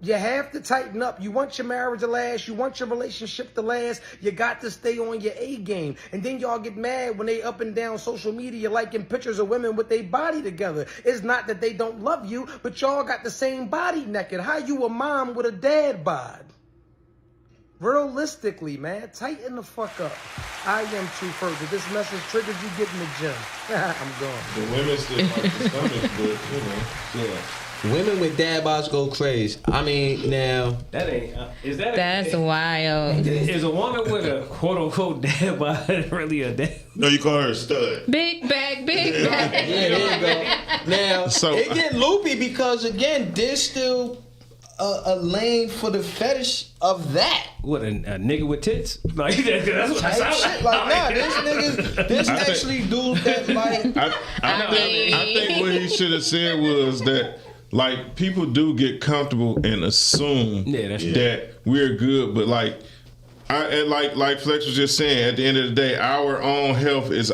You have to tighten up. You want your marriage to last. You want your relationship to last. You got to stay on your A game. And then y'all get mad when they up and down social media liking pictures of women with their body together. It's not that they don't love you, but y'all got the same body naked. How you a mom with a dad bod? Realistically, man, tighten the fuck up. I am True Ferg. If this message triggers you, get in the gym. I'm gone. The women still like the stomach, but yeah. Women with dad bods go crazy. I mean, now that ain't. That's wild. Is a woman with a quote unquote dad bod really a dad? No, you call her a stud. Big bag, big bag. Yeah, there you go. Now it get loopy because again, there's still a lane for the fetish of that. What a nigga with tits? Like that's what I sound shit. Like nah, there's actually dudes that like. I think what he should have said was that. Like, people do get comfortable and assume that we're good, but like Flex was just saying, at the end of the day, our own health is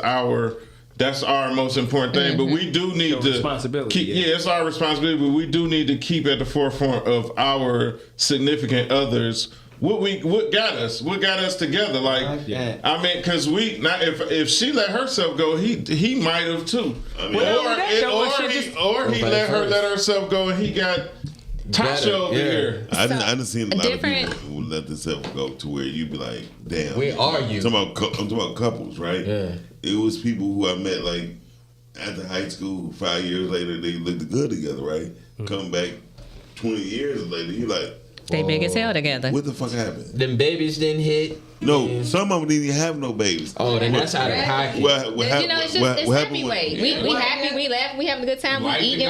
that's our most important thing. Mm-hmm. But we do need to responsibility. It's our responsibility, but we do need to keep at the forefront of our significant others. What got us together? Like, I mean, because if she let herself go, he might have too. I mean, or he let herself go and he got Tasha over here. I done seen a lot of people who let themselves go to where you be like, damn. Where are you? I'm talking about couples, right? Yeah. It was people who I met like after high school. 5 years later, they looked good together, right? Mm-hmm. Come back 20 years later, you like. They big as hell together. What the fuck happened? Them babies didn't hit. No, some of them didn't even have no babies. Oh, then that's out of pocket. What happened? It's happy way. We happy, we laugh, we having a good time, we eating.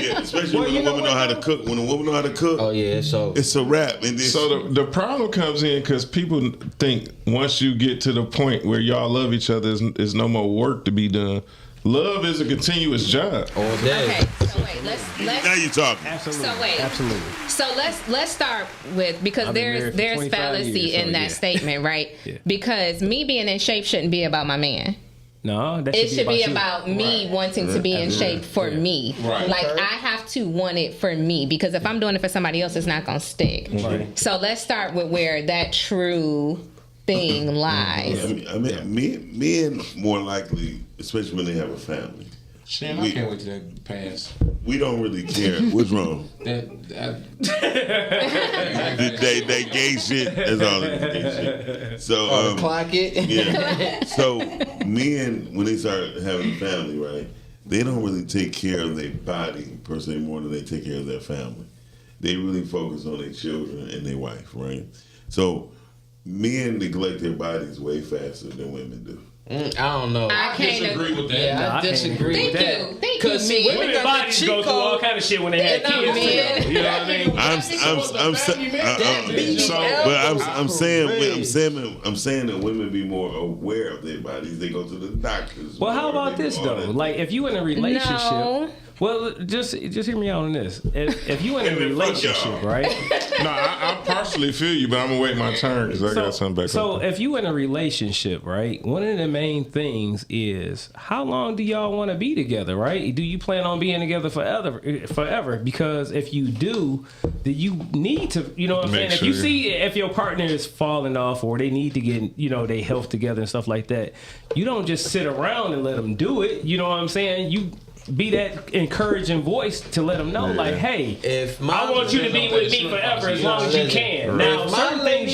Yeah, especially when a woman know how to cook. When a woman know how to cook, oh yeah, so it's a wrap. And so the problem comes in because people think once you get to the point where y'all love each other, there's no more work to be done. Love is a continuous job. All day. Okay, so wait, let's now you talking. Absolutely. So wait. Absolutely. So let's start with, because there's fallacy in that statement, right? Yeah. Because me being in shape shouldn't be about my man. No, it should be about me wanting to be in shape for me. Right. Like I have to want it for me, because if I'm doing it for somebody else, it's not gonna stick. Right. So let's start with where that true thing lies. I mean, men more likely, especially when they have a family. Sham, I can't wait till that pass. We don't really care. What's wrong? They gay shit. That's all it is. Gay shit. So clock it. Yeah. So men, when they start having a family, right? They don't really take care of their body per se more than they take care of their family. They really focus on their children and their wife, right? So men neglect their bodies way faster than women do. I don't know. I disagree with that. Yeah, I disagree with that. Thank you, see, women's bodies go through all kind of shit when they have kids. You know what I mean? I'm saying that women be more aware of their bodies. They go to the doctors. Well, how about this though? Like, if you in a relationship, Well, just hear me out on this. If you in a relationship, right? No, I partially feel you, but I'm gonna wait my turn because I got something back. So if you in a relationship, right? One of the main things is how long do y'all want to be together, right? Do you plan on being together forever? Because if you do, then you need to, you know what I'm saying? If you see if your partner is falling off or they need to get, their health together and stuff like that, you don't just sit around and let them do it. You know what I'm saying? You be that encouraging voice to let them know, like, hey, I want you to be with me forever as long as you can. Now, certain things,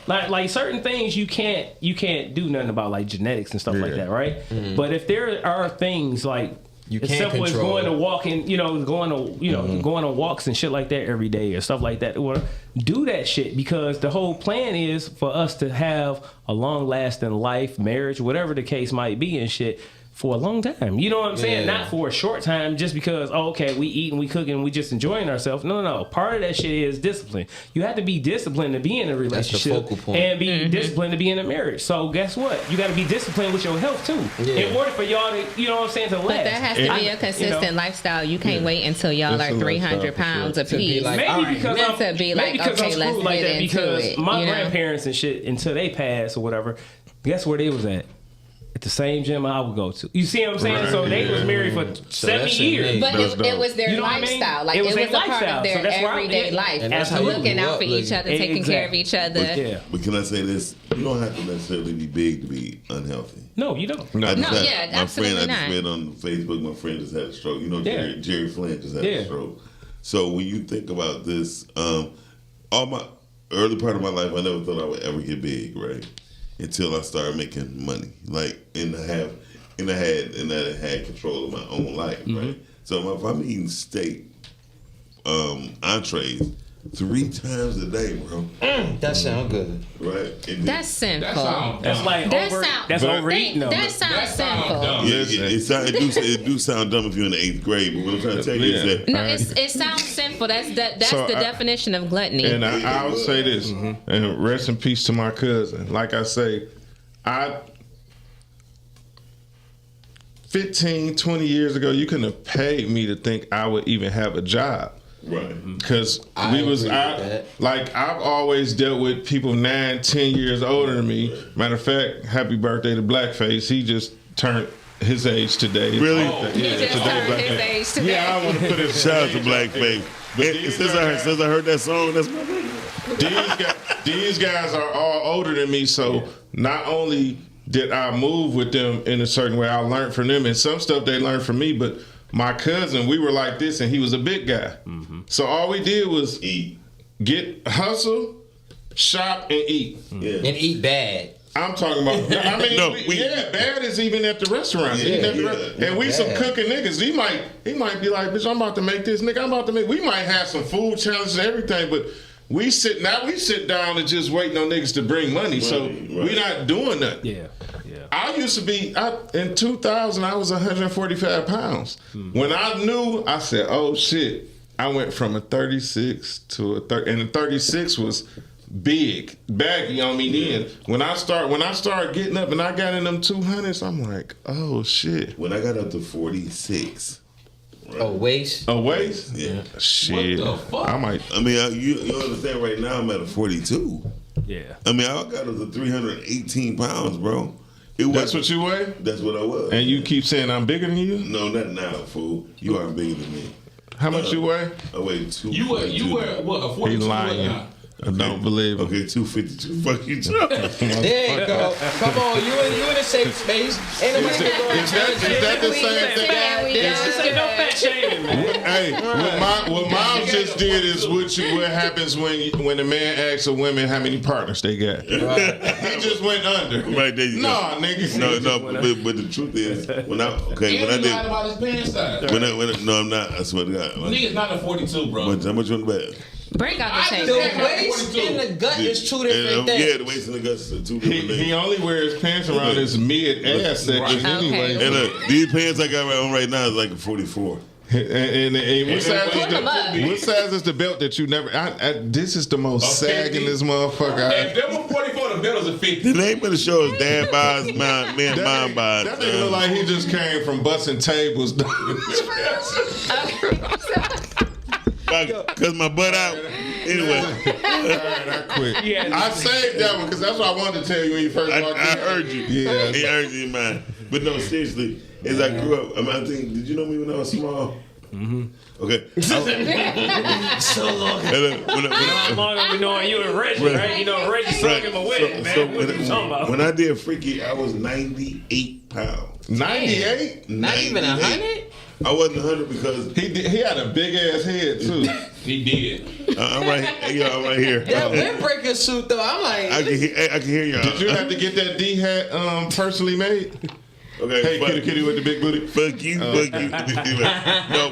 like certain things you can't do nothing about, like genetics and stuff like that, right? Mm-hmm. But if there are things like as simple as going to walking, going on walks and shit like that every day or stuff like that, or do that shit, because the whole plan is for us to have a long lasting life, marriage, whatever the case might be and shit, for a long time. You know what I'm saying? Not for a short time just because, we eat and we cook and we just enjoying ourselves. No. Part of that shit is discipline. You have to be disciplined to be in a relationship and be disciplined to be in a marriage. So guess what? You got to be disciplined with your health too. Yeah. In order for y'all to, to last. But that has to be a consistent lifestyle. You can't wait until y'all are 300 pounds apiece. Maybe because let's get into it. My grandparents and shit, until they passed or whatever, guess where they was at? At the same gym I would go to. You see what I'm saying? Right. So they was married for 70 years. But it was their lifestyle. Like, it was a part of their everyday life. And that's looking out for each other, taking care of each other. But can I say this? You don't have to necessarily be big to be unhealthy. No, you don't. My absolutely friend, not. I just read on Facebook, my friend just had a stroke. Jerry Flynn just had a stroke. So when you think about this, all my early part of my life, I never thought I would ever get big, right? Until I started making money, and I had control of my own life, right? So if I'm eating steak, entrees 3 times a day, bro. That sound good, right? That's simple. That's like that's overeating. That sounds simple. It do sound dumb if you're in the 8th grade, but what I'm trying to tell you is that it sounds simple. That's the definition of gluttony. And I would say this, and rest in peace to my cousin. Like I say, 15, 20 years ago, you couldn't have paid me to think I would even have a job. Right. Because I've always dealt with people 9, 10 years older than me. Matter of fact, happy birthday to Blackface. He just turned his age today. Really? He just turned his age today. Yeah, I want to put his shout out to Blackface. Since I heard that song, that's my favorite. These guys are all older than me, so not only did I move with them in a certain way, I learned from them, and some stuff they learned from me, but my cousin, we were like this, and he was a big guy. So all we did was hustle, shop, and eat. And eat bad. I'm talking about. Bad is even at the restaurant. And we some cooking niggas. He might be like, bitch, I'm about to make this, nigga. I'm about to make. We might have some food challenges and everything, but we sit down and just waiting on niggas to bring money. So we not doing nothing. Yeah. I used to be, in 2000, I was 145 pounds. When I knew, I said, oh shit. I went from a 36 to a 30, and the 36 was big, baggy on me then. When I started getting up and I got in them 200s, I'm like, oh shit. When I got up to 46. Right? A waist? Yeah. Shit. What the fuck? You understand right now I'm at a 42. Yeah. I got up to 318 pounds, bro. That's what you weigh? That's what I was. And you keep saying I'm bigger than you? No, not now, fool. You are bigger than me. How much you weigh? I weigh 2. You wear what? A 42? He lying. I don't believe him. Okay, 252. Fuck you, There you go. Come on, you in a safe space. Ain't nobody is that the same thing? No fat shaming, man. Hey, what mom just did is what happens when a man asks a woman how many partners they got. Right. He just went under. Right there you go. Nah, nigga. No, but the truth is, when I did about his pants size. No, I'm not. I swear to God. Nigga's not a 42, bro. How much you on the bed? Break out the tape. The waist and the gut is 2 different things. Yeah, the waist and the guts are 2 different things. He only wears pants around his mid-ass section anyway. And these pants I got on right now is like a 44. And what size is the belt that you never? This is the most sagging this motherfucker. If them were 44, the medals are 50. The name of the show is Dad Buys Men Mind Buys. That nigga look like he just came from busting tables. Cause my butt out. Anyway, I quit. I saved that one because that's what I wanted to tell you when you first walked in. I heard you. Yeah, he heard you, man. But no, seriously, as I grew up, I think, did you know me when I was small? Mm-hmm. Okay. So long. How long have we known you and Reggie, right? You know, Reggie sung in my wedding, man. What you talking about? When I did Freaky, I was 98 pounds. 98? Not even 100? I wasn't 100 because he had a big ass head too. He did. I'm right here. That windbreaker suit though, I'm like, I can hear y'all. Did you have to get that D hat personally made? Okay, hey, kitty with the big booty. Fuck you. No,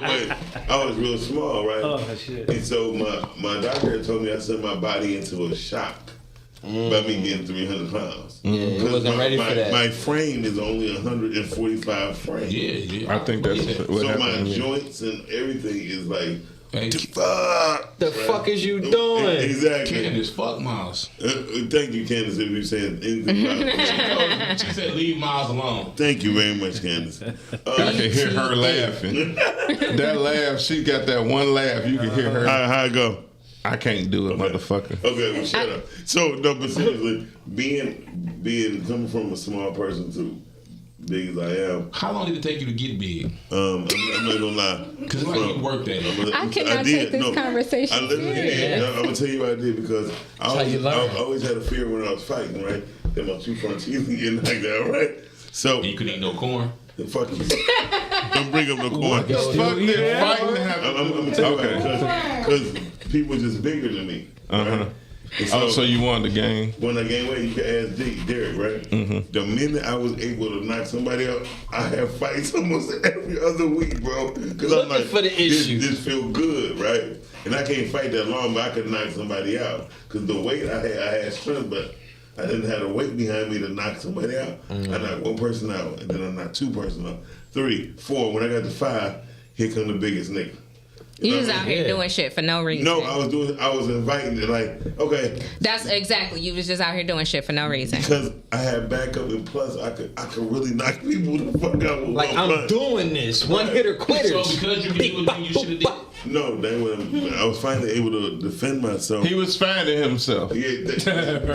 but I was real small, right? Oh shit. And so my doctor told me I sent my body into a shock by me getting 300 pounds. Yeah, you wasn't ready for that. My frame is only 145 frames. Yeah. I think that's what so happened. my joints and everything is like, the fuck is you doing? Exactly. Candace, fuck Miles. Thank you, Candace, if you're saying anything about She said leave Miles alone. Thank you very much, Candace. I can hear her laughing. That laugh, she got that one laugh. You can hear her. How it go? I can't do it, motherfucker. Okay, well, shut up. So, no, but seriously, coming from a small person to big as I am. How long did it take you to get big? I'm not gonna lie. Because like you worked at it. I cannot take this conversation. I literally did. I'm gonna tell you what I did because I always had a fear when I was fighting, right? That my two front teeth would get like that, right? So you couldn't eat no corn. Fuck you. Don't bring up no corn. Fuck that fighting happened. I'm gonna tell you because people are just bigger than me. Right? So you won the game. When I gained weight, you can ask Derek, right? Mm-hmm. The minute I was able to knock somebody out, I have fights almost every other week, bro. Because I'm like, for the issue. This feel good, right? And I can't fight that long, but I could knock somebody out. Because the weight I had strength, but I didn't have the weight behind me to knock somebody out. Mm-hmm. I knocked one person out, and then I knocked two person out. 3, 4. When I got to 5, here come the biggest nigga. You just out here doing shit for no reason. No, I was inviting it, like, okay. That's exactly, you was just out here doing shit for no reason. Because I had backup, and plus I could really knock people the fuck out with like, I'm doing this. One hitter quitters. So because you could do it, you should have did it. No, I was finally able to defend myself. He was finding himself. Yeah,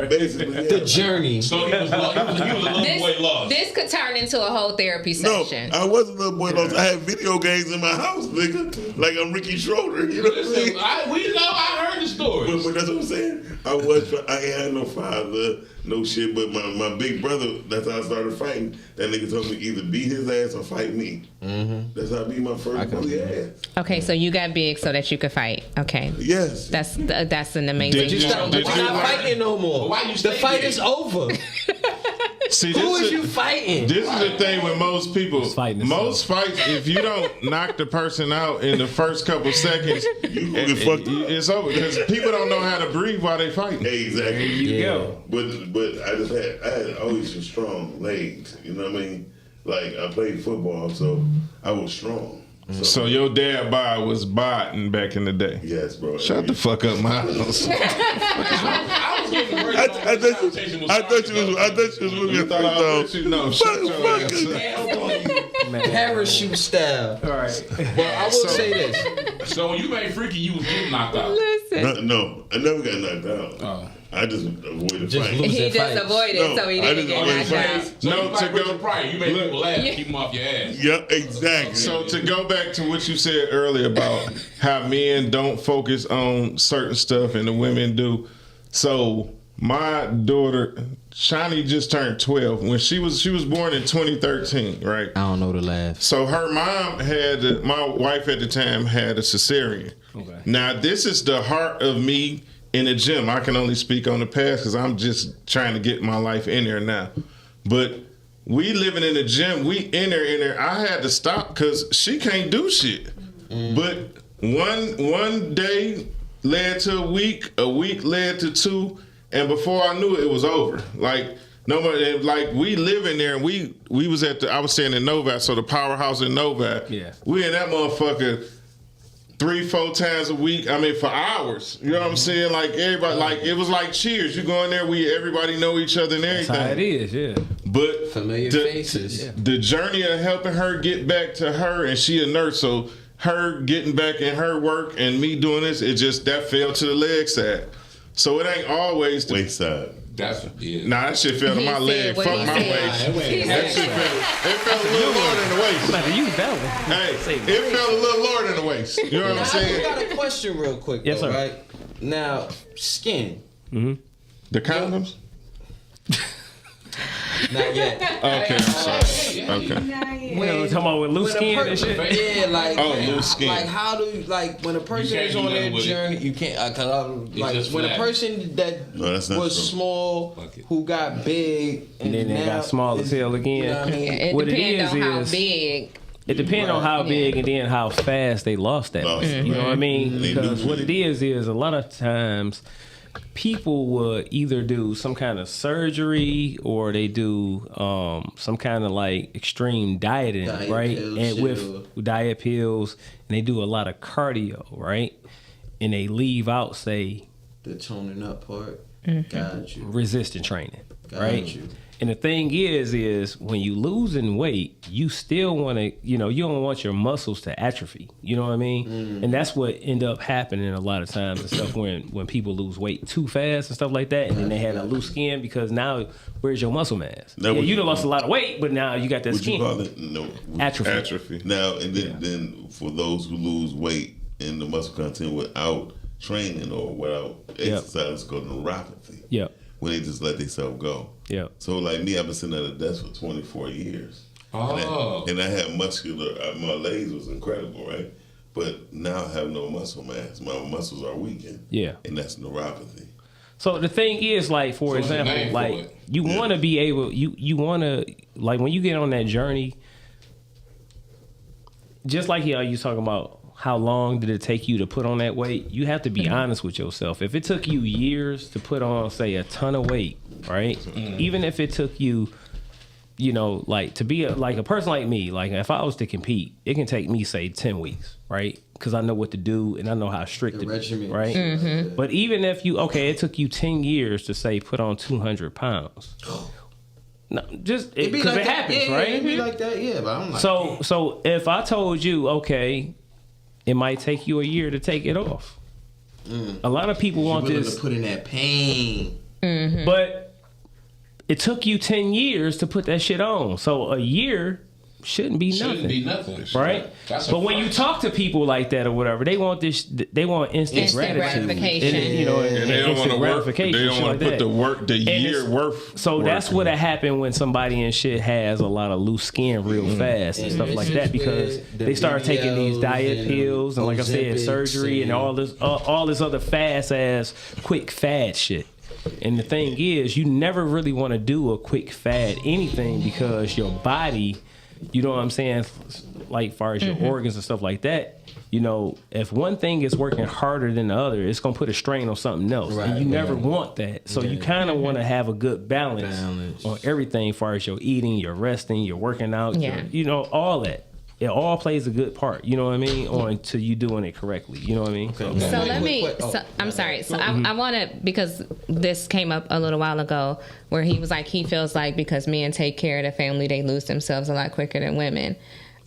basically. Yeah. The journey. So he was a little boy lost. This could turn into a whole therapy session. No, I wasn't a little boy lost. I had video games in my house, nigga. Like I'm Ricky Schroeder. You know what I'm saying? I heard the story. But that's what I'm saying. I ain't had no father, no shit. But my big brother, that's how I started fighting. That nigga told me either beat his ass or fight me. Mm-hmm. That's how I beat my first bully ass. Okay, so you got big so that you could fight. Okay. Yes. That's an amazing. But you're not fighting no more. The fight is over. See, who is you fighting? This is the thing with most people. Most fights, if you don't knock the person out in the first couple seconds, it's over. Because people don't know how to breathe while they fighting. Exactly. There you go. But I had always some strong legs. You know what I mean? Like I played football, so I was strong. So your dad was botting back in the day. Yes, bro. Shut the fuck up, Miles. I thought you was looking at parachute style. All right. Well, I will say this. So when you made Freaky, you was getting knocked out. Listen. No, I never got knocked out. Oh. I just avoided Just fighting. He just avoided, so he didn't get knocked out. So you like Richard Pryor, you made people laugh, keep them off your ass. Yeah, exactly. So to go back to what you said earlier about how men don't focus on certain stuff and the women do. So my daughter, Shani, just turned 12. When she was born in 2013, right? I don't know the laugh. So her mom my wife at the time had a cesarean. Okay. Now this is the heart of me in the gym. I can only speak on the past because I'm just trying to get my life in there now. But we living in the gym, we in there. I had to stop because she can't do shit. But one day led to a week led to 2, and before I knew it, it was over. Like nobody, like we live in there, and we was I was staying in Novak, so the powerhouse in Novak. Yeah. We in that motherfucker 3-4 times a week. I mean, for hours. You know what I'm saying? Like everybody, like it was like Cheers. You go in there, everybody know each other and everything. That's how it is, yeah. But familiar faces. The journey of helping her get back to her, and she a nurse, so her getting back in her work and me doing this, it just that fell to the leg side. So it ain't always the waist side. That's yeah. Nah, that shit fell to my leg. Fuck my waist. That shit felt a little lower than the waist. Hey, it felt a little lower than the waist. You know what I'm saying? I got a question real quick. Yes, though, sir. Right now, skin. Mm-hmm. The condoms. Not yet. Okay, I'm sorry. Okay. We're talking about with loose skin and shit. Yeah, like loose skin. Like how do when a person is on their journey, you can't. Like when a person that was true. small who got big And then they got small as hell again. You know what I mean? It What depends on how is- big. It depends on how big and then how fast they lost that weight. You know what I mean? They Because lose what it is a lot of times people would either do some kind of surgery or they do some kind of like extreme dieting, Diet right? pills, And shit, with diet pills, and they do a lot of cardio, right? And they leave out, say, the toning up part. Got you. resistance training, Got right? you. And the thing is when you losing weight, you still want to, you don't want your muscles to atrophy. You know what I mean? And that's what end up happening a lot of times and stuff when people lose weight too fast and stuff like that, and then they have a loose skin because now where's your muscle mass? Now, You done lost a lot of weight, but now you got that What skin. you call it? No. Atrophy. Now, and then for those who lose weight in the muscle content without training or without exercise, it's called neuropathy. Yep. When they just let themselves go. Yeah. So like me, I've been sitting at a desk for 24 years. Oh. And I had muscular, my legs was incredible, right? But now I have no muscle mass. My muscles are weakened. Yeah. And that's neuropathy. So the thing is, like, for So there's a name example, for like it. you want to be able, you want to, like, when you get on that journey, just like how you talking about how long did it take you to put on that weight, you have to be honest with yourself. If it took you years to put on, say, a ton of weight, right? Even if it took you, like to be like a person like me, like if I was to compete, it can take me, say, 10 weeks, right? Because I know what to do and I know how strict to be, right? But even if it took you 10 years to, say, put on 200 pounds. No, just because it happens, right? It'd be like that, yeah. But I'm like, So if I told you, okay, it might take you a year to take it off. A lot of people want this to put in that pain, but it took you 10 years to put that shit on. So a year shouldn't be nothing. Right? That's but when you talk to people like that or whatever, they want they want instant gratification. And they don't want to work. They don't want to put the work, the year worth. So that's what happened when somebody and shit has a lot of loose skin real fast and stuff like that, because they start taking these diet pills and, like I said, surgery and all this other fast ass quick fad shit. And the thing is, you never really want to do a quick fad anything, because your body, you know what I'm saying, like far as your organs and stuff like that, if one thing is working harder than the other, it's going to put a strain on something else. And you never want that. So you kind of want to have a good balance on everything, as far as your eating, your resting, your working out, all that. It all plays a good part, you know what I mean, on to you doing it correctly, you know what I mean? So let me, I'm sorry. So I want to, because this came up a little while ago where he was like, he feels like because men take care of the family, they lose themselves a lot quicker than women.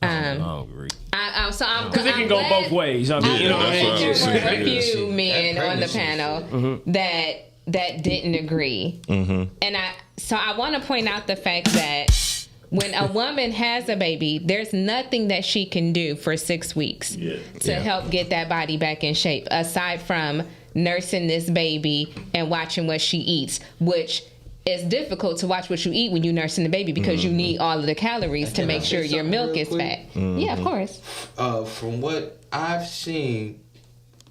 I don't agree. Because it can go both ways. I mean, there's a few men on the panel that didn't agree. And I want to point out the fact that when a woman has a baby, there's nothing that she can do for 6 weeks to help get that body back in shape, aside from nursing this baby and watching what she eats, which is difficult to watch what you eat when you're nursing the baby, because you need all of the calories to make sure your milk is fat. Yeah, of course. From what I've seen,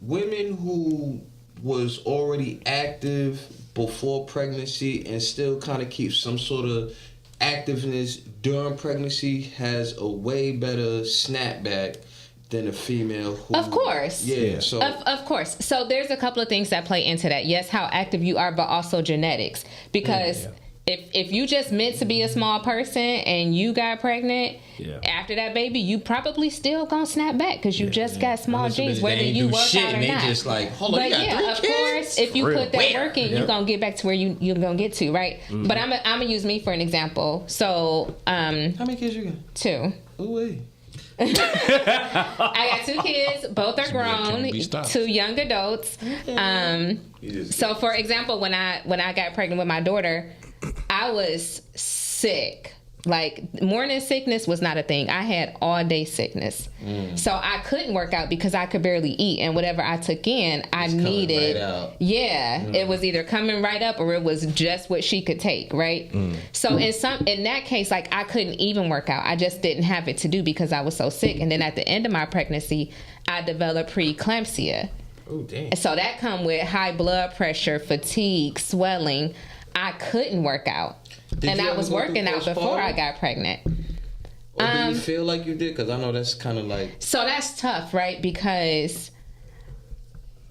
women who was already active before pregnancy and still kind of keep some sort of activeness during pregnancy has a way better snapback than a female who... Of course. Yeah. So Of course. So there's a couple of things that play into that. Yes, how active you are, but also genetics. Because if you just meant to be a small person and you got pregnant, after that baby, you probably still gonna snap back because you just got small genes, whether you work out or not. Just like, hold on, but you got 3 of kids? course, if you put that work in, you're gonna get back to where you're gonna get to, right? Mm-hmm. But I'm gonna use me for an example. So, how many kids you got? 2. Ooh, wait. I got 2 kids. Both are grown. 2 young adults. So, for example, when I got pregnant with my daughter, I was sick. Like, morning sickness was not a thing. I had all day sickness. So I couldn't work out because I could barely eat. And whatever I took in, I needed. It was either coming right up or it was just what she could take, right? So in that case, like, I couldn't even work out. I just didn't have it to do because I was so sick. And then at the end of my pregnancy, I developed preeclampsia. Oh, damn. So that come with high blood pressure, fatigue, swelling. I couldn't work out. And I was working out before I got pregnant. Or do you feel like you did? Because I know that's kind of like... So that's tough, right? Because...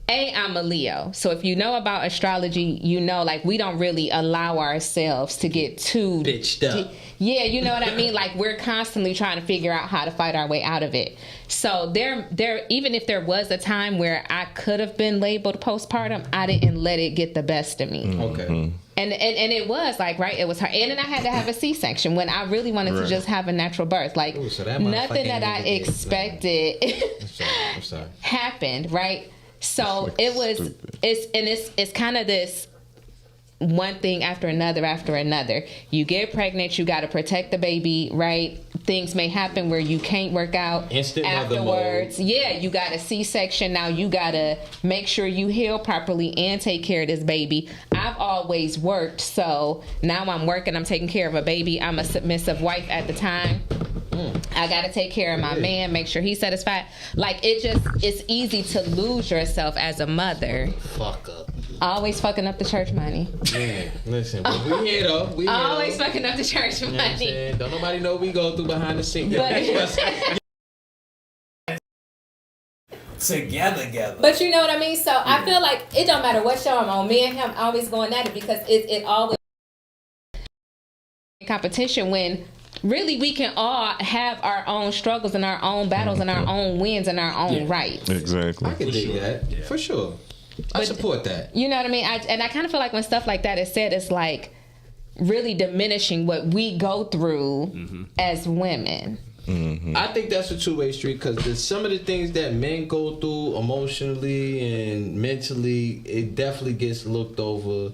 I'm a Leo. So if you know about astrology, you know, like, we don't really allow ourselves to get too... bitched up. Yeah, you know what I mean? Like, we're constantly trying to figure out how to fight our way out of it. So there, even if there was a time where I could have been labeled postpartum, I didn't let it get the best of me. Okay. And it was like, right, it was hard. And then I had to have a C-section when I really wanted to just have a natural birth. Like, nothing that I expected I'm sorry. happened, right? So it's kind of this one thing after another. You get pregnant, you got to protect the baby, right? Things may happen where you can't work out Instant afterwards. Yeah, you got a C-section. Now you got to make sure you heal properly and take care of this baby. I've always worked, so now I'm working. I'm taking care of a baby. I'm a submissive wife at the time. I got to take care of my man, make sure he's satisfied. Like, it's easy to lose yourself as a mother. Fuck up. Always fucking up the church money. Man, listen, we here though. We here always though. fucking up the church You know what I'm money. saying? Don't nobody know we go through behind the scenes. Together. But you know what I mean? So I feel like it don't matter what show I'm on. Me and him always going at it because it always competition when really we can all have our own struggles and our own battles and our own wins and our own rights. Exactly. I can dig that. For sure. I support that. You know what I mean? I kind of feel like when stuff like that is said, it's like really diminishing what we go through as women. I think that's a two-way street because some of the things that men go through emotionally and mentally, it definitely gets looked over,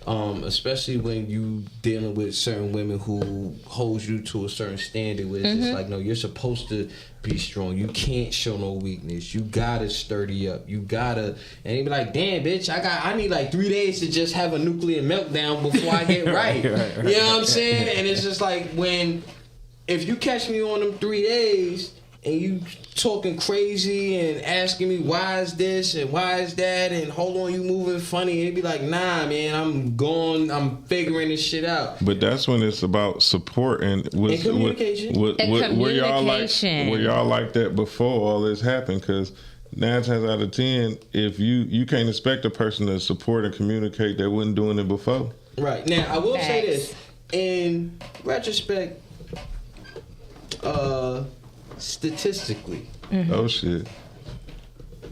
especially when you dealing with certain women who holds you to a certain standard where it's just like, no, you're supposed to be strong. You can't show no weakness. You gotta sturdy up. You gotta, and you be like, damn, bitch, I need like 3 days to just have a nuclear meltdown before I get right. You know what I'm saying? And it's just like if you catch me on them 3 days and you talking crazy and asking me why is this and why is that and hold on, you moving funny, it'd be like, nah, man, I'm figuring this shit out. But that's when it's about support and communication. Were y'all like that before all this happened? Because 9 times out of 10, if you can't expect a person to support and communicate that wasn't doing it before. Right. Now I will say this in retrospect. Statistically, oh shit,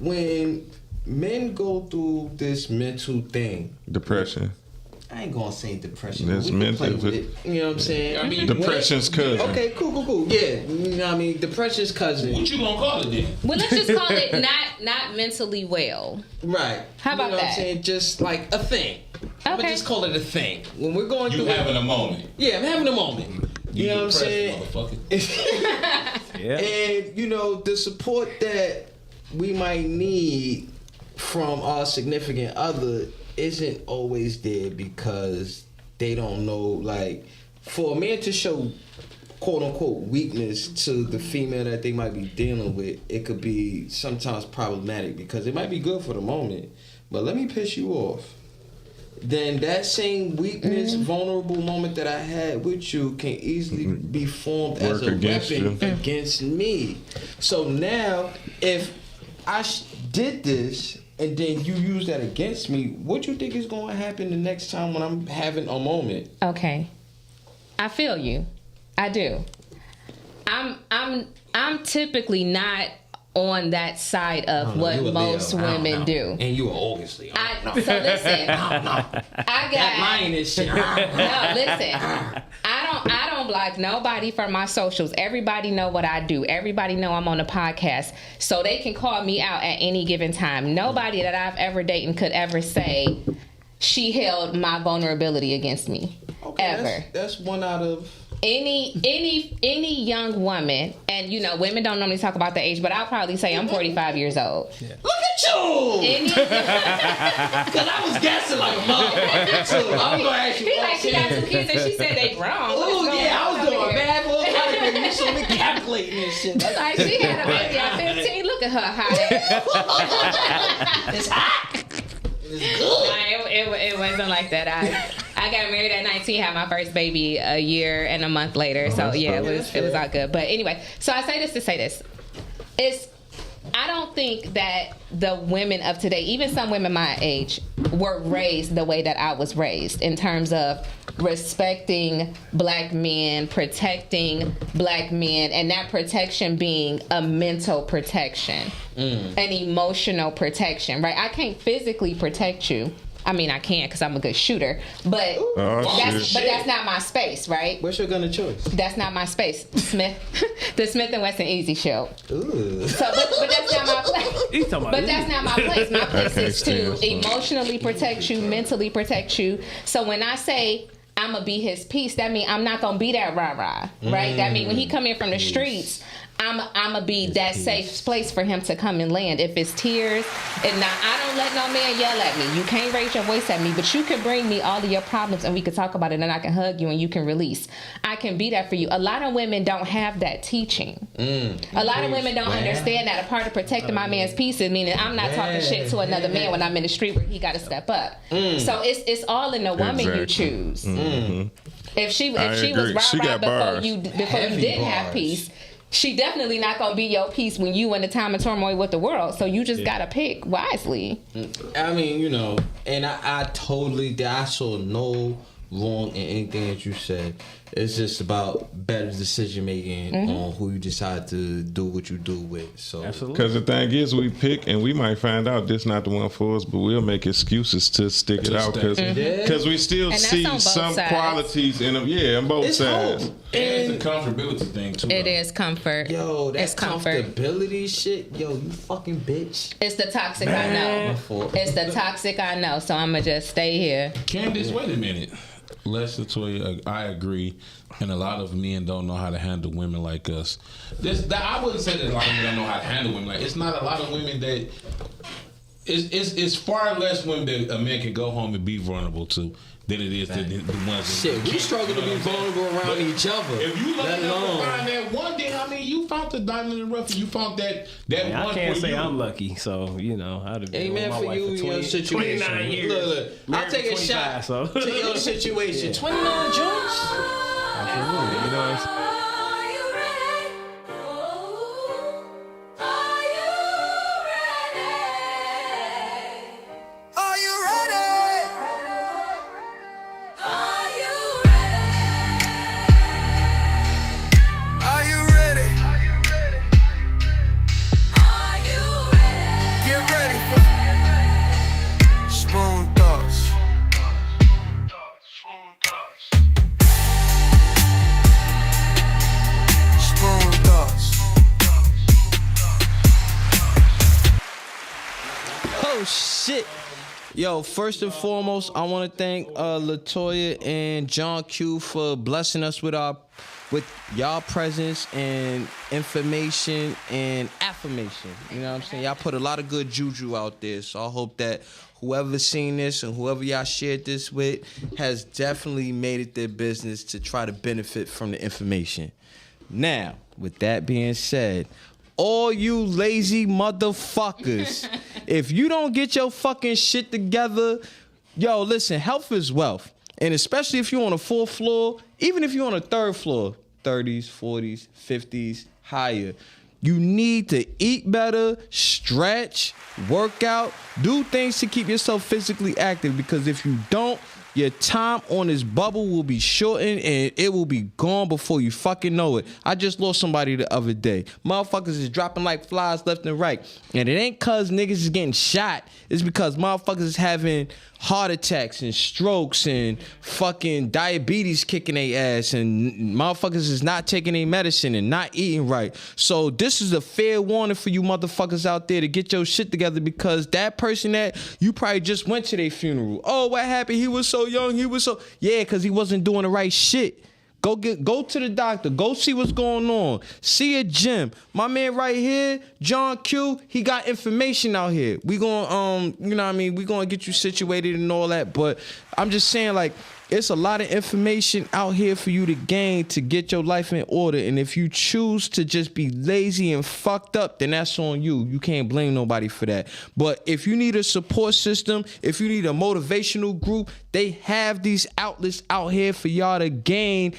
when men go through this mental thing, depression. I ain't gonna say depression. That's mental. You know what I'm saying? I mean, depression's cousin. Okay, cool. Yeah, you know what I mean, depression's cousin. What you gonna call it then? Well, let's just call it not mentally well. Right. How about you know that? What I'm saying? Just like a thing. Okay. I'm gonna just call it a thing. When we're going through having a moment. Yeah, I'm having a moment. You know what I'm saying? Yeah. And you know, the support that we might need from our significant other isn't always there because they don't know, like, for a man to show quote unquote weakness to the female that they might be dealing with, it could be sometimes problematic because it might be good for the moment, but let me piss you off. Then that same weakness, vulnerable moment that I had with you can easily be formed as a weapon against me. So now, if I did this and then you use that against me, what you think is going to happen the next time when I'm having a moment? Okay, I feel you. I do. I'm typically not on that side of what most women do. And you are obviously. So listen, I got that lioness shit. No, listen. I don't block nobody from my socials. Everybody know what I do. Everybody know I'm on a podcast, so they can call me out at any given time. Nobody that I've ever dated could ever say she held my vulnerability against me. Okay, ever. That's one out of. Any young woman, and you know, women don't normally talk about the age, but I'll probably say I'm 45 years old. Yeah. Look at you! Because I was guessing like a motherfucker. I'm gonna ask you. He like she got 2 kids and she said they grown. Oh yeah, I was doing bad boy. You should be calculating this shit. Like she had a baby at 15. Look at her hot. It's hot. It's good. No, it wasn't like that. I got married at 19, had my first baby a year and a month later. So yeah, it was all good. But anyway, so I say this to say this. I don't think that the women of today, even some women my age, were raised the way that I was raised in terms of respecting black men, protecting black men, and that protection being a mental protection, an emotional protection, right? I can't physically protect you. I mean, I can because I'm a good shooter, but that's not my space, right? What's your gun of choice? That's not my space. The Smith & Wesson Easy Shield. Ooh. So, but that's not my place. But that's not my place. My place is to emotionally protect you, mentally protect you. So when I say I'm gonna be his piece, that means I'm not gonna be that rah-rah, right? That means when he come in from the streets, I'm gonna be that safe place for him to come and land. If it's tears, and now I don't let no man yell at me. You can't raise your voice at me, but you can bring me all of your problems and we can talk about it, and I can hug you and you can release. I can be that for you. A lot of women don't have that teaching. A lot of women don't understand that a part of protecting my man's peace is meaning I'm not talking shit to another man when I'm in the street where he got to step up. So it's all in the woman you choose. If she was rah-rah before you didn't have peace, she definitely not gonna be your piece when you in the time of turmoil with the world. So you just gotta pick wisely. I mean, you know, and I saw no wrong in anything that you said. It's just about better decision making on who you decide to do what you do with. So, because the thing is, we pick and we might find out this not the one for us, but we'll make excuses to stick it out because we still see some qualities in them. Yeah, on both sides. And it's a comfortability thing too. It is comfort. Yo, that's comfortability shit. Yo, you fucking bitch. It's the toxic I know. It's the toxic I know. So I'ma just stay here. Candace, wait a minute. Les Latoya, I agree, and a lot of men don't know how to handle women like us. I wouldn't say that a lot of men don't know how to handle women. Like, it's not a lot of women that. It's far less women that a man can go home and be vulnerable to than it is the ones. Shit, we struggle to be vulnerable around each other. If you lucky enough to find that one thing, I mean, you found the diamond in the rough, and you found that one. I can't say I'm lucky, so you know, I'd have been with my wife for 29 years. Look, I'll take a shot to your situation. 29 joints. Absolutely, you know what I'm saying? Shit. Yo, first and foremost, I want to thank Latoya and John Q for blessing us with y'all presence and information and affirmation. You know what I'm saying? Y'all put a lot of good juju out there, so I hope that whoever's seen this and whoever y'all shared this with has definitely made it their business to try to benefit from the information. Now, with that being said, all you lazy motherfuckers, if you don't get your fucking shit together, yo, listen, health is wealth. And especially if you're on a 4th floor, even if you're on a 3rd floor, 30s, 40s, 50s, higher, You need to eat better, stretch, work out, do things to keep yourself physically active, because if you don't, your time on this bubble will be shortened and it will be gone before you fucking know it. I just lost somebody the other day. Motherfuckers is dropping like flies left and right. And it ain't cause niggas is getting shot. It's because motherfuckers is having heart attacks and strokes and fucking diabetes kicking their ass, and motherfuckers is not taking their medicine and not eating right. So this is a fair warning for you motherfuckers out there to get your shit together, because that person that you probably just went to their funeral. Oh, what happened? He was so young. Yeah, because he wasn't doing the right shit. Go to the doctor. Go see what's going on. See a gym. My man right here, John Q, he got information out here. We gonna you know what I mean? We gonna get you situated and all that. But I'm just saying, like, it's a lot of information out here for you to gain to get your life in order. And if you choose to just be lazy and fucked up, then that's on you. You can't blame nobody for that. But if you need a support system, if you need a motivational group, they have these outlets out here for y'all to gain.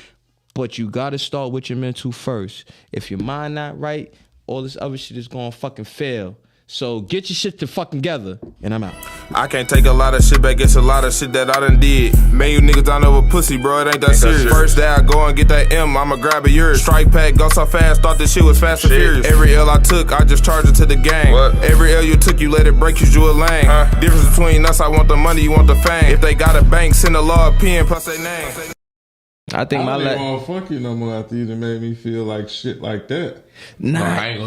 But you gotta start with your mental first. If your mind not right, all this other shit is gonna fucking fail. So get your shit to fucking together, and I'm out. I can't take a lot of shit back, it's a lot of shit that I done did. Man, you niggas don't know a pussy, bro, it ain't that serious. First day I go and get that M, I'ma grab a yours. Strike pack, go so fast, thought this shit was fast and furious. Every L I took, I just charged it to the game. Every L you took, you let it break, you drew a lane. Difference between us, I want the money, you want the fame. If they got a bank, send a law pen plus their name. I think I don't even want to fuck you no more after you done made me feel like shit like that. Nah, I ain't gonna